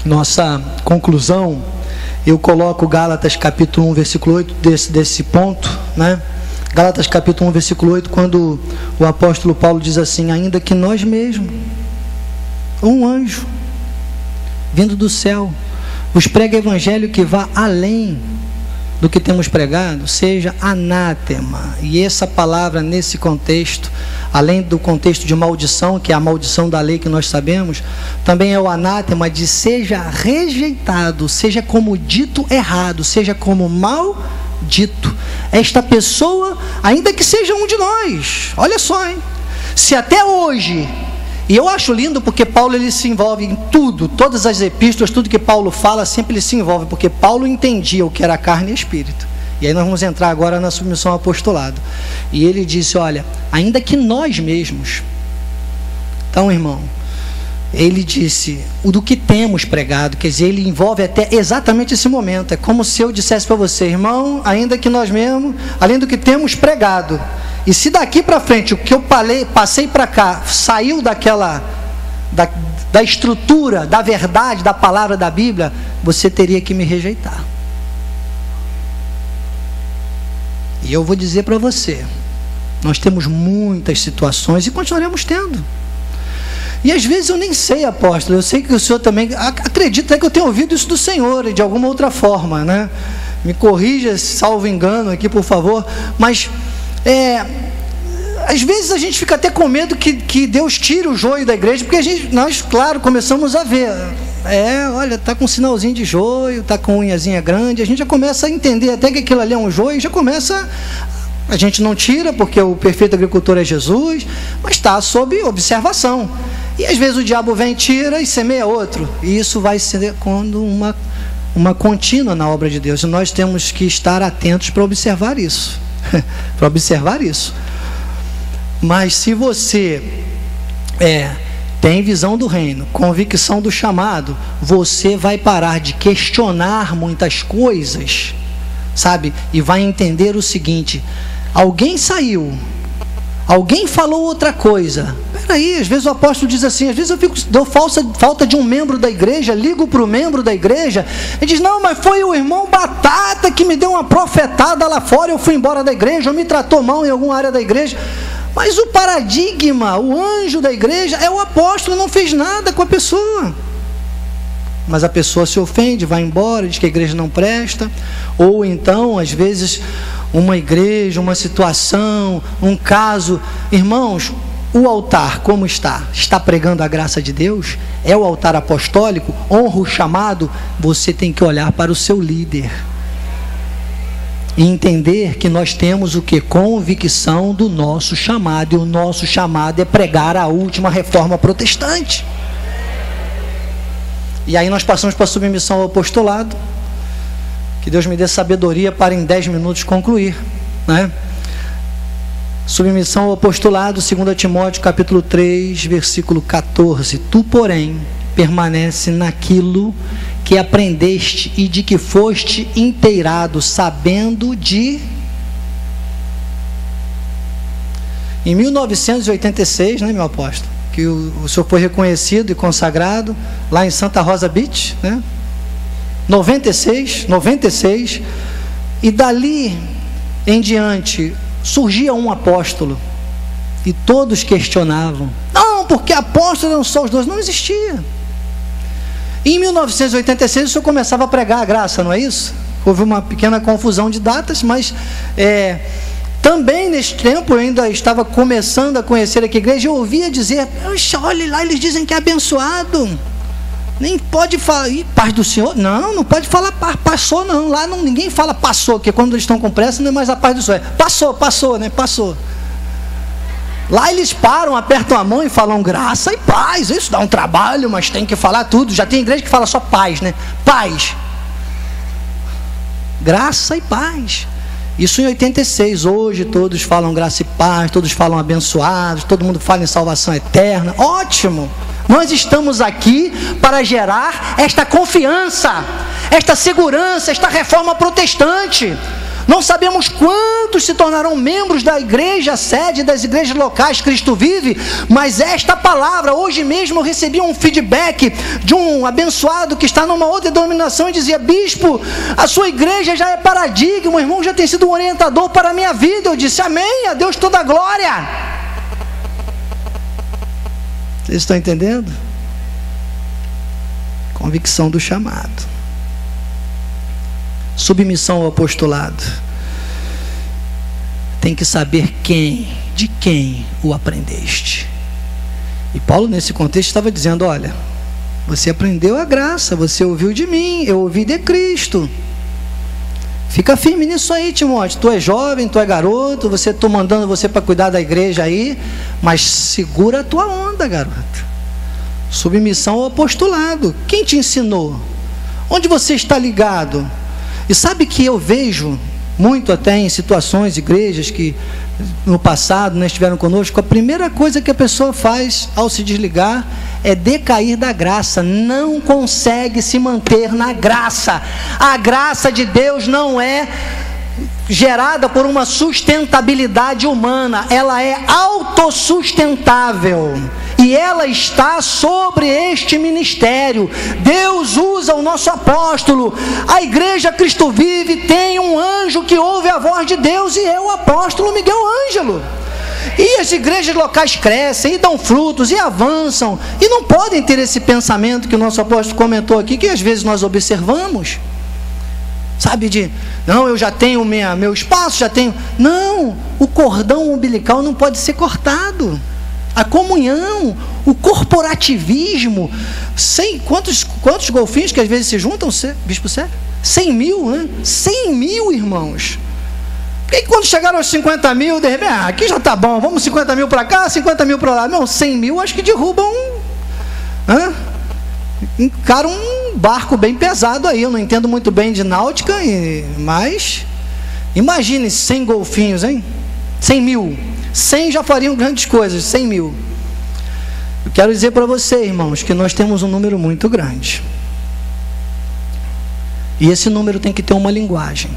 nossa conclusão, eu coloco Gálatas capítulo 1, versículo 8, desse ponto, né? Gálatas capítulo 1, versículo 8, quando o apóstolo Paulo diz assim: ainda que nós mesmos, um anjo, vindo do céu, vos prega evangelho que vá além do que temos pregado, seja anátema. E essa palavra nesse contexto, além do contexto de maldição, que é a maldição da lei que nós sabemos, também é o anátema de seja rejeitado, seja como dito errado, seja como mal dito. Esta pessoa, ainda que seja um de nós, olha só, hein? Se até hoje, e eu acho lindo porque Paulo ele se envolve em tudo, todas as epístolas, tudo que Paulo fala, sempre ele se envolve, porque Paulo entendia o que era carne e espírito. E aí nós vamos entrar agora na submissão ao apostolado. E ele disse, olha, ainda que nós mesmos, então irmão, ele disse, o do que temos pregado, quer dizer, ele envolve até exatamente esse momento. É como se eu dissesse para você, irmão, ainda que nós mesmos, além do que temos pregado, e se daqui para frente o que eu passei para cá saiu daquela da estrutura, da verdade, da palavra da Bíblia, você teria que me rejeitar. E eu vou dizer para você, nós temos muitas situações e continuaremos tendo. E às vezes eu nem sei, apóstolo, eu sei que o senhor também, acredita que eu tenho ouvido isso do Senhor, de alguma outra forma, né? Me corrija, salvo engano aqui, por favor, mas às vezes a gente fica até com medo que Deus tire o joio da igreja, porque nós, claro, começamos a ver, olha, tá com um sinalzinho de joio, tá com unhazinha grande, a gente já começa a entender até que aquilo ali é um joio, já começa, a gente não tira, porque o perfeito agricultor é Jesus, mas está sob observação, e às vezes o diabo vem, tira e semeia outro, e isso vai ser quando uma contínua na obra de Deus, e nós temos que estar atentos para observar isso, para observar isso. Mas se você tem visão do reino, convicção do chamado, você vai parar de questionar muitas coisas, sabe? E vai entender o seguinte: alguém saiu, alguém falou outra coisa. Peraí, às vezes o apóstolo diz assim, às vezes eu dou falta de um membro da igreja, ligo para o membro da igreja, e diz, não, mas foi o irmão Batata que me deu uma profetada lá fora, eu fui embora da igreja, ou me tratou mal em alguma área da igreja. Mas o paradigma, o anjo da igreja é o apóstolo, não fez nada com a pessoa. Mas a pessoa se ofende, vai embora, diz que a igreja não presta. Ou então, às vezes, uma igreja, uma situação, um caso. Irmãos, o altar como está? Está pregando a graça de Deus? É o altar apostólico? Honra o chamado? Você tem que olhar para o seu líder e entender que nós temos o que? Convicção do nosso chamado, e o nosso chamado é pregar a última reforma protestante. E aí nós passamos para a submissão ao apostolado, que Deus me dê sabedoria para em 10 minutos concluir, né? Submissão ao apostolado, 2 Timóteo capítulo 3, versículo 14. Tu, porém, permanece naquilo que aprendeste e de que foste inteirado, sabendo de... Em 1986, né, meu apóstolo, que o senhor foi reconhecido e consagrado lá em Santa Rosa Beach, né? 96, e dali em diante surgia um apóstolo e todos questionavam, não, porque apóstolo eram só os dois, não existia. Em 1986 o senhor começava a pregar a graça, não é isso? Houve uma pequena confusão de datas, mas Também nesse tempo eu ainda estava começando a conhecer aqui a igreja, eu ouvia dizer, olha lá, eles dizem que é abençoado. Nem pode falar, paz do Senhor? Não pode falar passou não, lá não, ninguém fala passou, porque quando eles estão com pressa não é mais a paz do Senhor, passou, né, passou. Lá eles param, apertam a mão e falam graça e paz, isso dá um trabalho, mas tem que falar tudo, já tem igreja que fala só paz, né, paz, graça e paz. Isso em 86, hoje todos falam graça e paz, todos falam abençoados, todo mundo fala em salvação eterna, ótimo. Nós estamos aqui para gerar esta confiança, esta segurança, esta reforma protestante. Não sabemos quantos se tornarão membros da igreja sede, das igrejas locais Cristo Vive, mas esta palavra, hoje mesmo eu recebi um feedback de um abençoado que está numa outra denominação e dizia, bispo, a sua igreja já é paradigma, o irmão já tem sido um orientador para a minha vida. Eu disse, amém, a Deus toda a glória. Vocês estão entendendo? Convicção do chamado. Submissão ao apostolado. Tem que saber de quem o aprendeste. E Paulo nesse contexto estava dizendo, olha, você aprendeu a graça, você ouviu de mim, eu ouvi de Cristo. Fica firme nisso aí, Timóteo. Tu é jovem, tu é garoto, estou mandando você para cuidar da igreja aí, mas segura a tua onda, garoto. Submissão ao apostolado. Quem te ensinou? Onde você está ligado? E sabe que eu vejo muito até em situações, igrejas que no passado estiveram conosco, a primeira coisa que a pessoa faz ao se desligar é decair da graça, não consegue se manter na graça. A graça de Deus não é gerada por uma sustentabilidade humana, ela é autossustentável e ela está sobre este ministério. Deus usa o nosso apóstolo. A igreja Cristo Vive tem um anjo que ouve a voz de Deus e é o apóstolo Miguel Ângelo. E as igrejas locais crescem e dão frutos e avançam e não podem ter esse pensamento que o nosso apóstolo comentou aqui, que às vezes nós observamos, sabe, de não, eu já tenho meu espaço, já tenho. Não, o cordão umbilical não pode ser cortado. A comunhão, o corporativismo, quantos golfinhos que às vezes se juntam, bispo sério? 100 mil, né? 100 mil, irmãos. Por que quando chegaram aos 50 mil, de repente, aqui já está bom, vamos 50 mil para cá, 50 mil para lá. Não, 100 mil acho que derrubam encaram um barco bem pesado aí. Eu não entendo muito bem de náutica, mas imagine 100 golfinhos, hein? 100 mil. 100 já fariam grandes coisas, 100 mil. Eu quero dizer para você, irmãos, que nós temos um número muito grande. E esse número tem que ter uma linguagem.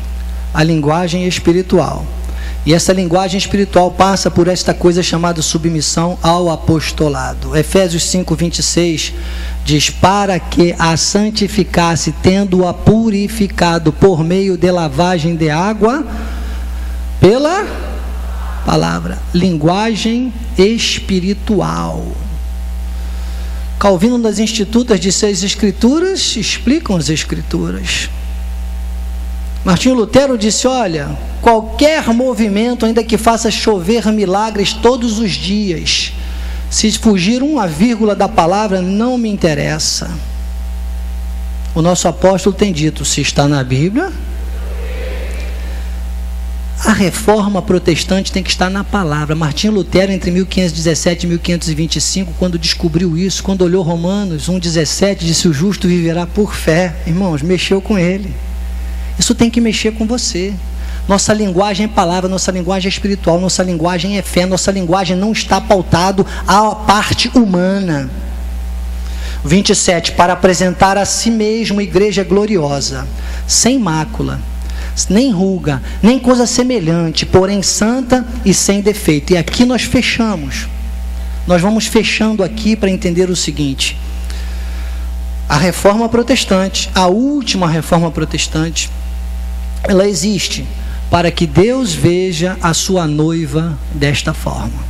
A linguagem espiritual. E essa linguagem espiritual passa por esta coisa chamada submissão ao apostolado. Efésios 5:26 diz, para que a santificasse, tendo-a purificado por meio de lavagem de água pela palavra. Linguagem espiritual. Calvino, das Institutas de Seis Escrituras, explicam as Escrituras. Martinho Lutero disse, olha, qualquer movimento, ainda que faça chover milagres todos os dias, se fugir uma vírgula da palavra, não me interessa. O nosso apóstolo tem dito, se está na Bíblia, a reforma protestante tem que estar na palavra. Martinho Lutero, entre 1517 e 1525, quando descobriu isso, quando olhou Romanos 1,17, disse, o justo viverá por fé. Irmãos, mexeu com ele. Isso tem que mexer com você. Nossa linguagem é palavra, nossa linguagem é espiritual, nossa linguagem é fé, nossa linguagem não está pautado à parte humana. 27, para apresentar a si mesmo igreja gloriosa, sem mácula, nem ruga, nem coisa semelhante, porém santa e sem defeito. E aqui nós fechamos. Nós vamos fechando aqui para entender o seguinte. A reforma protestante, a última reforma protestante, ela existe para que Deus veja a sua noiva desta forma.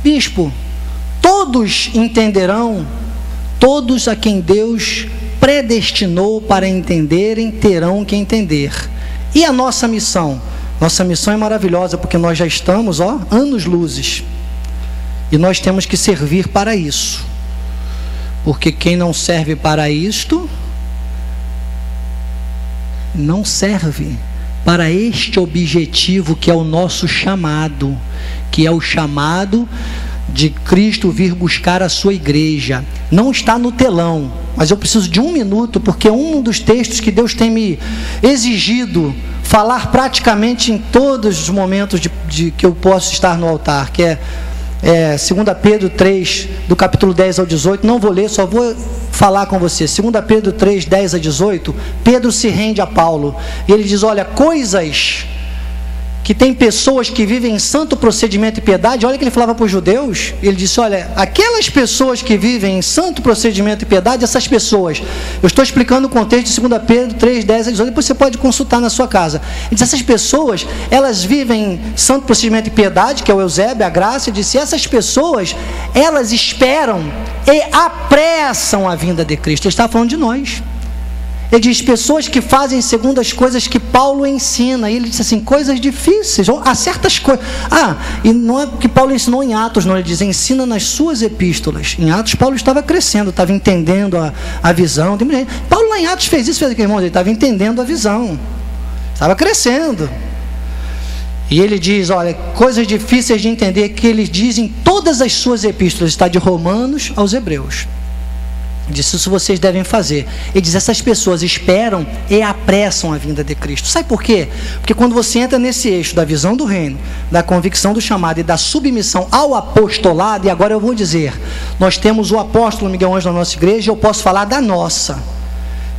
Bispo, todos entenderão, todos a quem Deus predestinou para entenderem, terão que entender. E a nossa missão? Nossa missão é maravilhosa, porque nós já estamos, anos-luzes. E nós temos que servir para isso. Porque quem não serve para isto, não serve para este objetivo que é o nosso chamado, que é o chamado de Cristo vir buscar a sua igreja. Não está no telão, mas eu preciso de 1 minuto, porque é um dos textos que Deus tem me exigido falar praticamente em todos os momentos de que eu posso estar no altar, que é 2 Pedro 3, do capítulo 10 ao 18, não vou ler, só vou falar com você. 2 Pedro 3, 10 a 18, Pedro se rende a Paulo, e ele diz, olha, coisas que tem pessoas que vivem em santo procedimento e piedade. Olha que ele falava para os judeus, ele disse, olha, aquelas pessoas que vivem em santo procedimento e piedade, essas pessoas, eu estou explicando o contexto de 2 Pedro 3, 10 a 18, depois você pode consultar na sua casa. Ele disse, essas pessoas, elas vivem em santo procedimento e piedade, que é o Eusébio, a graça, ele disse, essas pessoas, elas esperam e apressam a vinda de Cristo. Ele está falando de nós. Ele diz, pessoas que fazem segundo as coisas que Paulo ensina. E ele disse assim, coisas difíceis, ou há certas coisas. E não é que Paulo ensinou em Atos, não. Ele diz, ensina nas suas epístolas. Em Atos, Paulo estava crescendo, estava entendendo a visão. Paulo lá em Atos fez aqui, irmão, ele estava entendendo a visão. Estava crescendo. E ele diz, olha, coisas difíceis de entender, que ele diz em todas as suas epístolas. Está de Romanos aos Hebreus. Disse, isso vocês devem fazer. Ele diz, essas pessoas esperam e apressam a vinda de Cristo. Sabe por quê? Porque quando você entra nesse eixo da visão do reino, da convicção do chamado e da submissão ao apostolado, e agora eu vou dizer, nós temos o apóstolo Miguel Ângelo na nossa igreja, eu posso falar da nossa.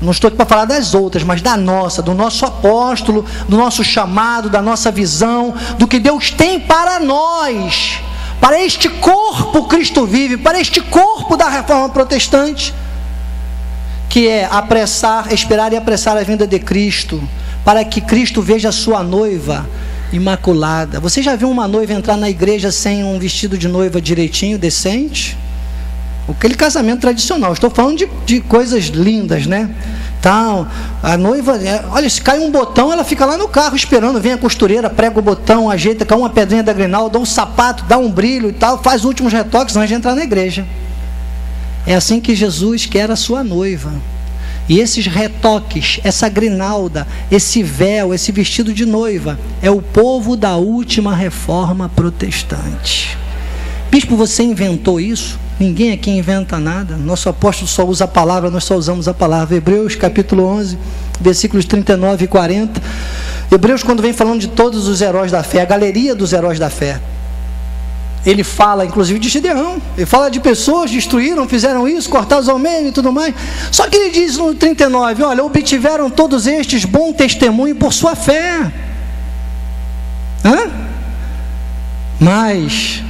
Não estou aqui para falar das outras, mas da nossa, do nosso apóstolo, do nosso chamado, da nossa visão, do que Deus tem para nós. Para este corpo Cristo vive, para este corpo da reforma protestante, que é esperar e apressar a vinda de Cristo, para que Cristo veja a sua noiva imaculada. Você já viu uma noiva entrar na igreja sem um vestido de noiva direitinho, decente? Aquele casamento tradicional, estou falando de coisas lindas, né? Então, a noiva, olha, se cai um botão, ela fica lá no carro esperando, vem a costureira, prega o botão, ajeita, cai uma pedrinha da Grinalda, dá um sapato, dá um brilho e tal, faz os últimos retoques antes de entrar na igreja. É assim que Jesus quer a sua noiva. E esses retoques, essa grinalda, esse véu, esse vestido de noiva, é o povo da última reforma protestante. Bispo, você inventou isso? Ninguém aqui inventa nada. Nosso apóstolo só usa a palavra, nós só usamos a palavra. Hebreus capítulo 11, versículos 39 e 40. Hebreus, quando vem falando de todos os heróis da fé, a galeria dos heróis da fé, ele fala inclusive de Gideão, ele fala de pessoas que destruíram, fizeram isso, cortaram ao meio e tudo mais. Só que ele diz no 39, olha, obtiveram todos estes bom testemunho por sua fé. Mas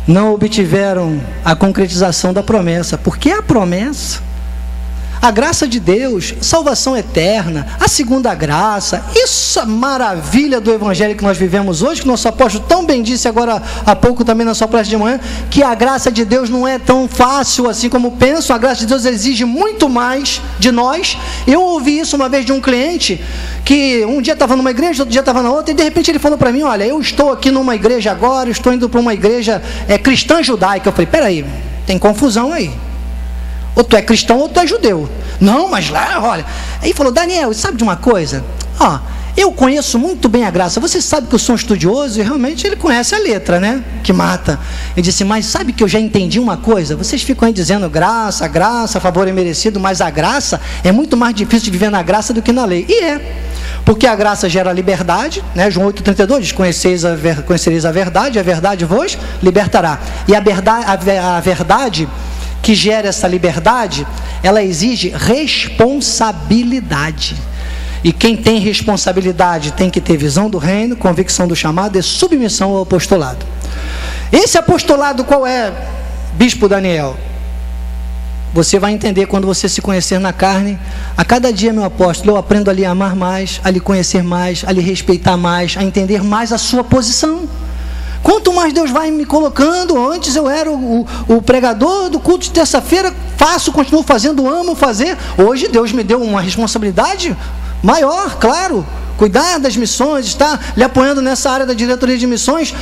não obtiveram a concretização da promessa. Porque a promessa, a graça de Deus, salvação eterna, a segunda graça, isso é maravilha do evangelho que nós vivemos hoje, que o nosso apóstolo tão bem disse agora há pouco também na sua palestra de manhã, que a graça de Deus não é tão fácil assim como pensam. A graça de Deus exige muito mais de nós. Eu ouvi isso uma vez de um cliente, que um dia estava numa igreja, outro dia estava na outra, e de repente ele falou para mim, olha, eu estou aqui numa igreja agora, estou indo para uma igreja cristã judaica. Eu falei, peraí, tem confusão aí. Ou tu é cristão ou tu é judeu. Não, mas lá, olha. Aí falou, Daniel, sabe de uma coisa? Eu conheço muito bem a graça. Você sabe que eu sou um estudioso, e realmente ele conhece a letra, né? Que mata. Ele disse, mas sabe que eu já entendi uma coisa? Vocês ficam aí dizendo graça, favor é merecido, mas a graça é muito mais difícil de viver na graça do que na lei. E porque a graça gera liberdade, né? João 8,32 diz, conhecereis a verdade vos libertará. E a verdade que gera essa liberdade, ela exige responsabilidade. E quem tem responsabilidade tem que ter visão do reino, convicção do chamado e submissão ao apostolado. Esse apostolado qual é, Bispo Daniel? Você vai entender quando você se conhecer na carne. A cada dia, meu apóstolo, eu aprendo a lhe amar mais, a lhe conhecer mais, a lhe respeitar mais, a entender mais a sua posição. Quanto mais Deus vai me colocando, antes eu era o pregador do culto de terça-feira, continuo fazendo, amo fazer. Hoje Deus me deu uma responsabilidade maior, claro, cuidar das missões, está lhe apoiando nessa área da diretoria de missões.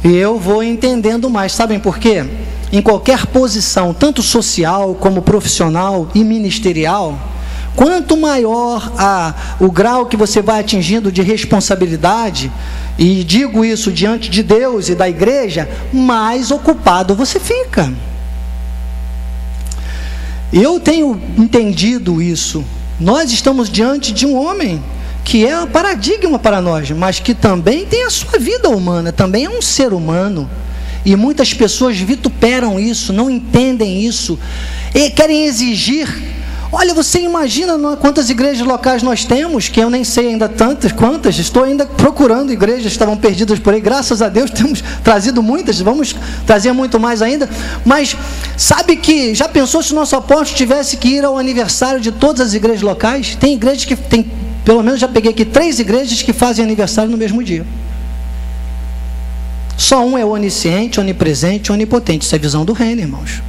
E eu vou entendendo mais. Sabem por quê? Em qualquer posição, tanto social como profissional e ministerial, quanto maior o grau que você vai atingindo de responsabilidade, e digo isso diante de Deus e da igreja, mais ocupado você fica. Eu tenho entendido isso. Nós estamos diante de um homem que é um paradigma para nós, mas que também tem a sua vida humana, também é um ser humano. E muitas pessoas vituperam isso, não entendem isso, e querem exigir. Olha, você imagina quantas igrejas locais nós temos, que eu nem sei ainda quantas, estou ainda procurando igrejas que estavam perdidas por aí, graças a Deus temos trazido muitas, vamos trazer muito mais ainda, mas sabe que, já pensou se o nosso apóstolo tivesse que ir ao aniversário de todas as igrejas locais? Tem igrejas que, pelo menos já peguei aqui 3 igrejas que fazem aniversário no mesmo dia. Só um é onisciente, onipresente, onipotente. Isso é visão do reino, irmãos.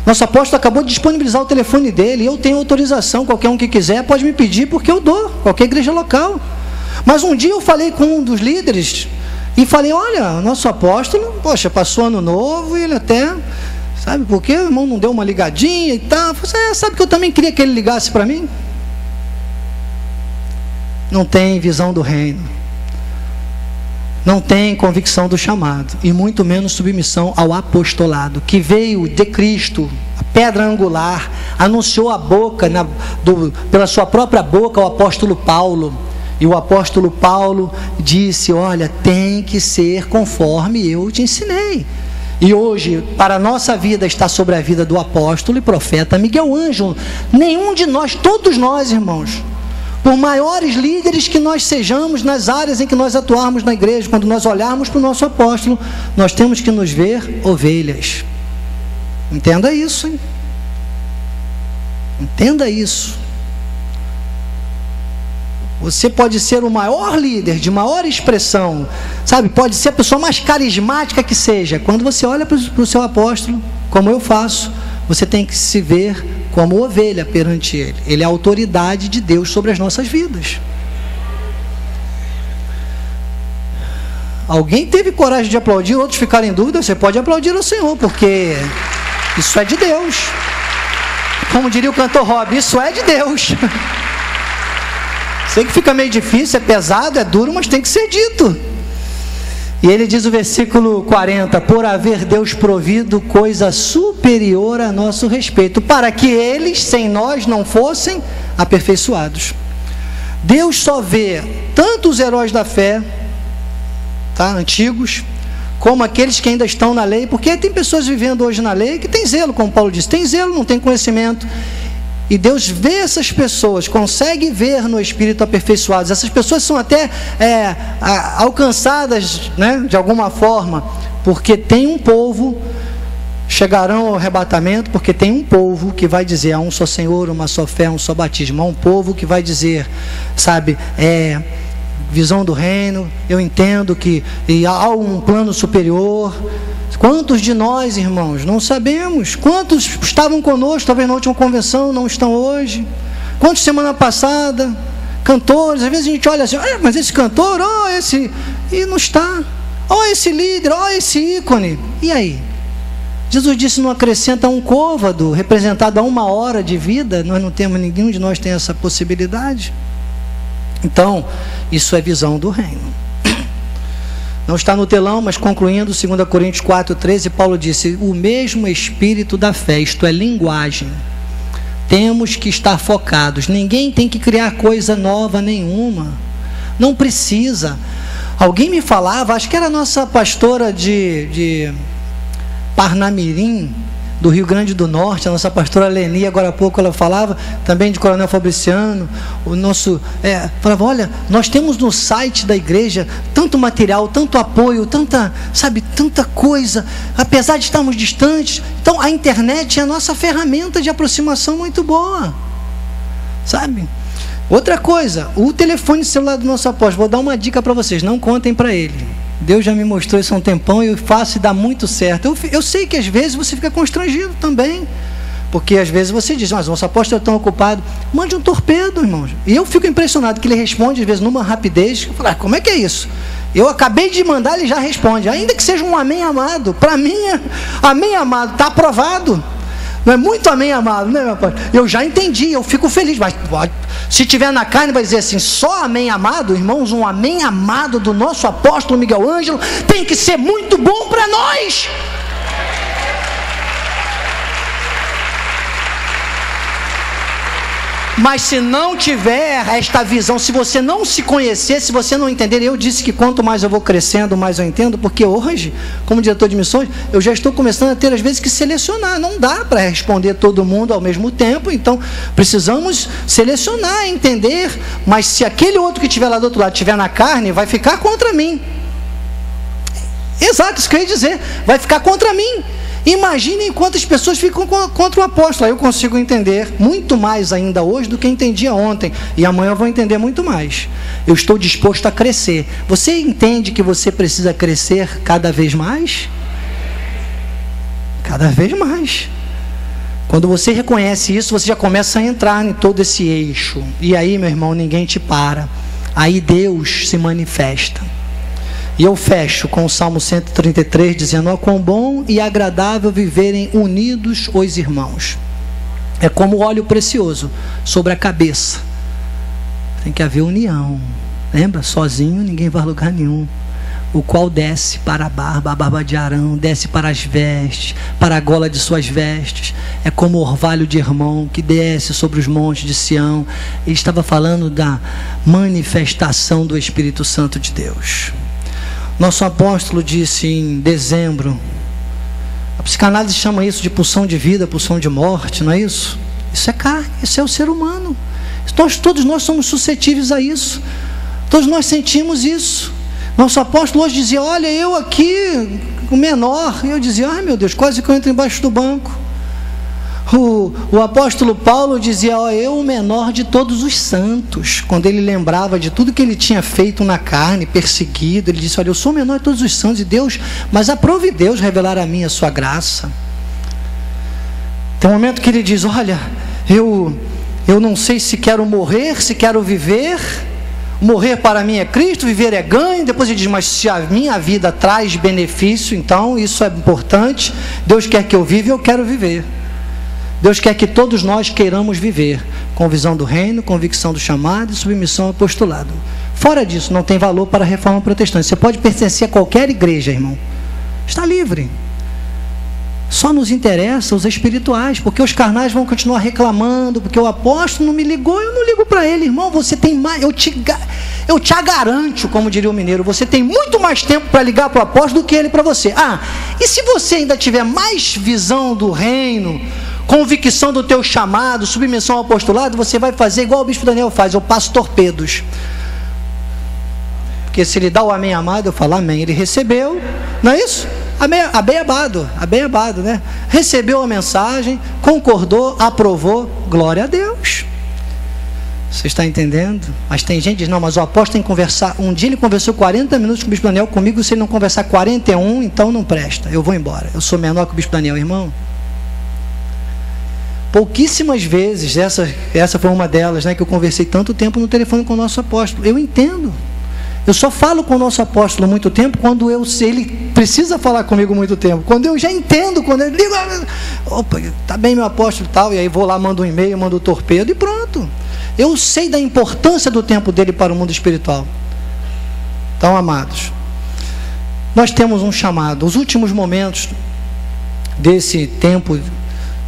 Nosso apóstolo acabou de disponibilizar o telefone dele, eu tenho autorização, qualquer um que quiser pode me pedir, porque eu dou, qualquer igreja local. Mas um dia eu falei com um dos líderes, e falei, olha, nosso apóstolo, poxa, passou ano novo, e ele até, sabe por quê? O irmão não deu uma ligadinha e tal. Você sabe que eu também queria que ele ligasse para mim? Não tem visão do reino. Não tem convicção do chamado, e muito menos submissão ao apostolado, que veio de Cristo, a pedra angular, anunciou a boca, pela sua própria boca, o apóstolo Paulo. E o apóstolo Paulo disse, olha, tem que ser conforme eu te ensinei. E hoje, para a nossa vida, está sobre a vida do apóstolo e profeta Miguel Ângelo. Nenhum de nós, todos nós, irmãos, por maiores líderes que nós sejamos nas áreas em que nós atuarmos na igreja, quando nós olharmos para o nosso apóstolo, nós temos que nos ver ovelhas. Entenda isso, hein? Entenda isso. Você pode ser o maior líder, de maior expressão, sabe? Pode ser a pessoa mais carismática que seja. Quando você olha para o seu apóstolo, como eu faço, você tem que se ver como ovelha perante ele. Ele é a autoridade de Deus sobre as nossas vidas. Alguém teve coragem de aplaudir, outros ficaram em dúvida? Você pode aplaudir ao Senhor, porque isso é de Deus. Como diria o cantor Rob, isso é de Deus. Sei que fica meio difícil, é pesado, é duro, mas tem que ser dito. E ele diz o versículo 40, por haver Deus provido coisa superior a nosso respeito, para que eles, sem nós, não fossem aperfeiçoados. Deus só vê tanto os heróis da fé, tá, antigos, como aqueles que ainda estão na lei, porque tem pessoas vivendo hoje na lei que tem zelo, como Paulo disse, tem zelo, não tem conhecimento. E Deus vê essas pessoas, consegue ver no Espírito aperfeiçoados. Essas pessoas são até alcançadas, né, de alguma forma, porque tem um povo, chegarão ao arrebatamento, porque tem um povo que vai dizer, há um só Senhor, uma só fé, um só batismo. Há um povo que vai dizer, sabe, visão do reino, eu entendo que há um plano superior. Quantos de nós, irmãos, não sabemos? Quantos estavam conosco, talvez na última convenção, não estão hoje? Quantos semana passada? Cantores, às vezes a gente olha assim, mas esse cantor, esse, e não está. Esse líder, esse ícone. E aí? Jesus disse, não acrescenta um côvado, representado a 1 hora de vida. Nós não temos, nenhum de nós tem essa possibilidade. Então, isso é visão do reino. Não está no telão, mas concluindo, 2 Coríntios 4,13, Paulo disse, o mesmo espírito da fé, isto é, linguagem. Temos que estar focados. Ninguém tem que criar coisa nova nenhuma. Não precisa. Alguém me falava, acho que era a nossa pastora de Parnamirim, do Rio Grande do Norte, a nossa pastora Leni, agora há pouco ela falava, também de Coronel Fabriciano, o nosso, falava, olha, nós temos no site da igreja tanto material, tanto apoio, tanta coisa, apesar de estarmos distantes, então a internet é a nossa ferramenta de aproximação muito boa, sabe? Outra coisa, o telefone celular do nosso apóstolo, vou dar uma dica para vocês, não contem para ele. Deus já me mostrou isso há um tempão e eu faço e dá muito certo. Eu sei que às vezes você fica constrangido também, Porque às vezes você diz, mas o nosso apóstolo é tão ocupado. Mande um torpedo, irmãos. E eu fico impressionado que ele responde, às vezes, numa rapidez. Eu falo, como é que é isso? Eu acabei de mandar, ele já responde. Ainda que seja um amém amado. Para mim, amém amado, está aprovado. Não é muito amém amado, né, meu apóstolo? Eu já entendi, eu fico feliz. Mas se tiver na carne, vai dizer assim, só amém amado, irmãos, um amém amado do nosso apóstolo Miguel Ângelo tem que ser muito bom para nós. Mas se não tiver esta visão, se você não se conhecer, se você não entender, eu disse que quanto mais eu vou crescendo, mais eu entendo, porque hoje, como diretor de missões, eu já estou começando a ter às vezes que selecionar, não dá para responder todo mundo ao mesmo tempo, então precisamos selecionar, entender, mas se aquele outro que estiver lá do outro lado estiver na carne, vai ficar contra mim. Exato, isso que eu ia dizer, vai ficar contra mim. Imaginem quantas pessoas ficam contra o apóstolo. Aí eu consigo entender muito mais ainda hoje do que entendia ontem. E amanhã eu vou entender muito mais. Eu estou disposto a crescer. Você entende que você precisa crescer cada vez mais? Cada vez mais. Quando você reconhece isso, você já começa a entrar em todo esse eixo. E aí, meu irmão, ninguém te para. Aí Deus se manifesta. E eu fecho com o Salmo 133, dizendo, ó, quão bom e agradável viverem unidos os irmãos. É como óleo precioso sobre a cabeça. Tem que haver união. Lembra? Sozinho ninguém vai a lugar nenhum. O qual desce para a barba de Arão, desce para as vestes, para a gola de suas vestes. É como o orvalho de Hermon que desce sobre os montes de Sião. Ele estava falando da manifestação do Espírito Santo de Deus. Nosso apóstolo disse em dezembro, a psicanálise chama isso de pulsão de vida, pulsão de morte, não é isso? Isso é carne, isso é o ser humano. Todos nós somos suscetíveis a isso. Todos nós sentimos isso. Nosso apóstolo hoje dizia, olha, eu aqui, o menor, e eu dizia, ai meu Deus, quase que eu entro embaixo do banco. O apóstolo Paulo dizia, ó, eu o menor de todos os santos. Quando ele lembrava de tudo que ele tinha feito na carne, perseguido, ele disse, olha, eu sou o menor de todos os santos de Deus, mas aprove Deus revelar a mim a sua graça. Tem um momento que ele diz, olha, eu não sei se quero morrer, se quero viver. Morrer para mim é Cristo, viver é ganho. Depois ele diz, mas se a minha vida traz benefício, então isso é importante. Deus quer que eu viva e eu quero viver. Deus quer que todos nós queiramos viver com visão do reino, convicção do chamado e submissão ao apostolado. Fora disso, não tem valor para a reforma protestante. Você pode pertencer a qualquer igreja, irmão. Está livre. Só nos interessa os espirituais, porque os carnais vão continuar reclamando, porque o apóstolo não me ligou, eu não ligo para ele, irmão. Você tem mais, eu te garanto, como diria o mineiro, você tem muito mais tempo para ligar para o apóstolo do que ele para você. E se você ainda tiver mais visão do reino, convicção do teu chamado, submissão ao apostolado, você vai fazer igual o bispo Daniel faz, eu passo torpedos. Porque se ele dá o amém amado, eu falo amém. Ele recebeu, não é isso? Abençoado, né? Recebeu a mensagem, concordou, aprovou, glória a Deus. Você está entendendo? Mas tem gente que diz, não, mas o apóstolo tem que conversar. Um dia ele conversou 40 minutos com o bispo Daniel, comigo, se ele não conversar 41, então não presta, eu vou embora. Eu sou menor que o bispo Daniel, irmão. Pouquíssimas vezes, essa foi uma delas, né, que eu conversei tanto tempo no telefone com o nosso apóstolo. Eu entendo. Eu só falo com o nosso apóstolo muito tempo quando ele precisa falar comigo muito tempo. Quando eu já entendo, quando eu ligo, opa, tá bem meu apóstolo e tal, e aí vou lá, mando um e-mail, mando um torpedo e pronto. Eu sei da importância do tempo dele para o mundo espiritual. Então, amados, nós temos um chamado. Os últimos momentos desse tempo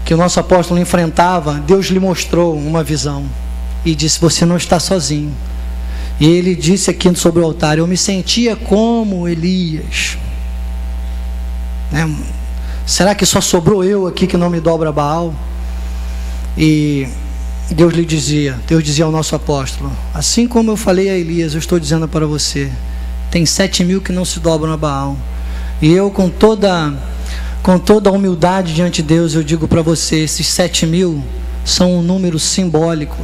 que o nosso apóstolo enfrentava, Deus lhe mostrou uma visão e disse, você não está sozinho. E ele disse aqui sobre o altar, eu me sentia como Elias, né? Será que só sobrou eu aqui que não me dobra a Baal? E Deus dizia ao nosso apóstolo, assim como eu falei a Elias, eu estou dizendo para você, tem 7.000 que não se dobram a Baal. E eu com toda a humildade diante de Deus, eu digo para você, esses 7.000 são um número simbólico.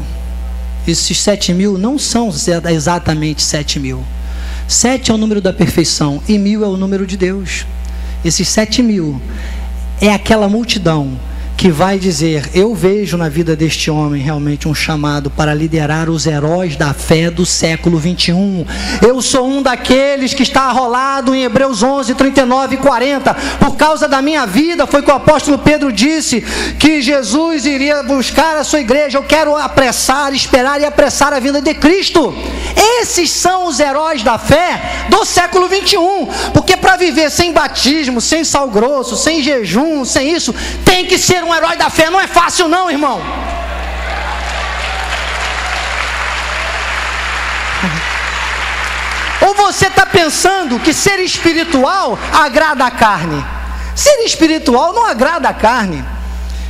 Esses 7.000 não são exatamente 7.000. 7 é o número da perfeição e 1.000 é o número de Deus. Esses 7.000 é aquela multidão que vai dizer: eu vejo na vida deste homem realmente um chamado para liderar os heróis da fé do século 21. Eu sou um daqueles que está arrolado em Hebreus 11, 39 e 40. Por causa da minha vida, foi que o apóstolo Pedro disse que Jesus iria buscar a sua igreja. Eu quero apressar, esperar e apressar a vinda de Cristo. Esses são os heróis da fé do século 21. Porque para viver sem batismo, sem sal grosso, sem jejum, sem isso, tem que ser um herói da fé. Não é fácil não, irmão. Ou você está pensando que ser espiritual agrada a carne? Ser espiritual não agrada a carne.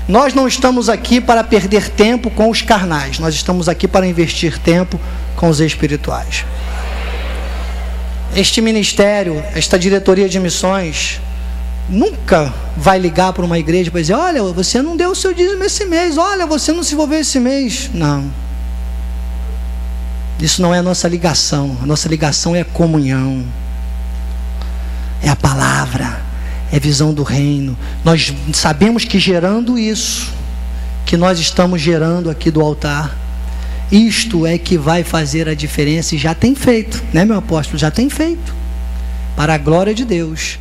Nós não estamos aqui para perder tempo com os carnais. Nós estamos aqui para investir tempo com os espirituais. Este ministério, esta diretoria de missões, nunca vai ligar para uma igreja para dizer: olha, você não deu o seu dízimo esse mês, olha, você não se envolveu esse mês. Não. Isso não é a nossa ligação. A nossa ligação é a comunhão, é a palavra, é a visão do reino. Nós sabemos que gerando isso, que nós estamos gerando aqui do altar, isto é que vai fazer a diferença, e já tem feito, né, meu apóstolo? Já tem feito, para a glória de Deus.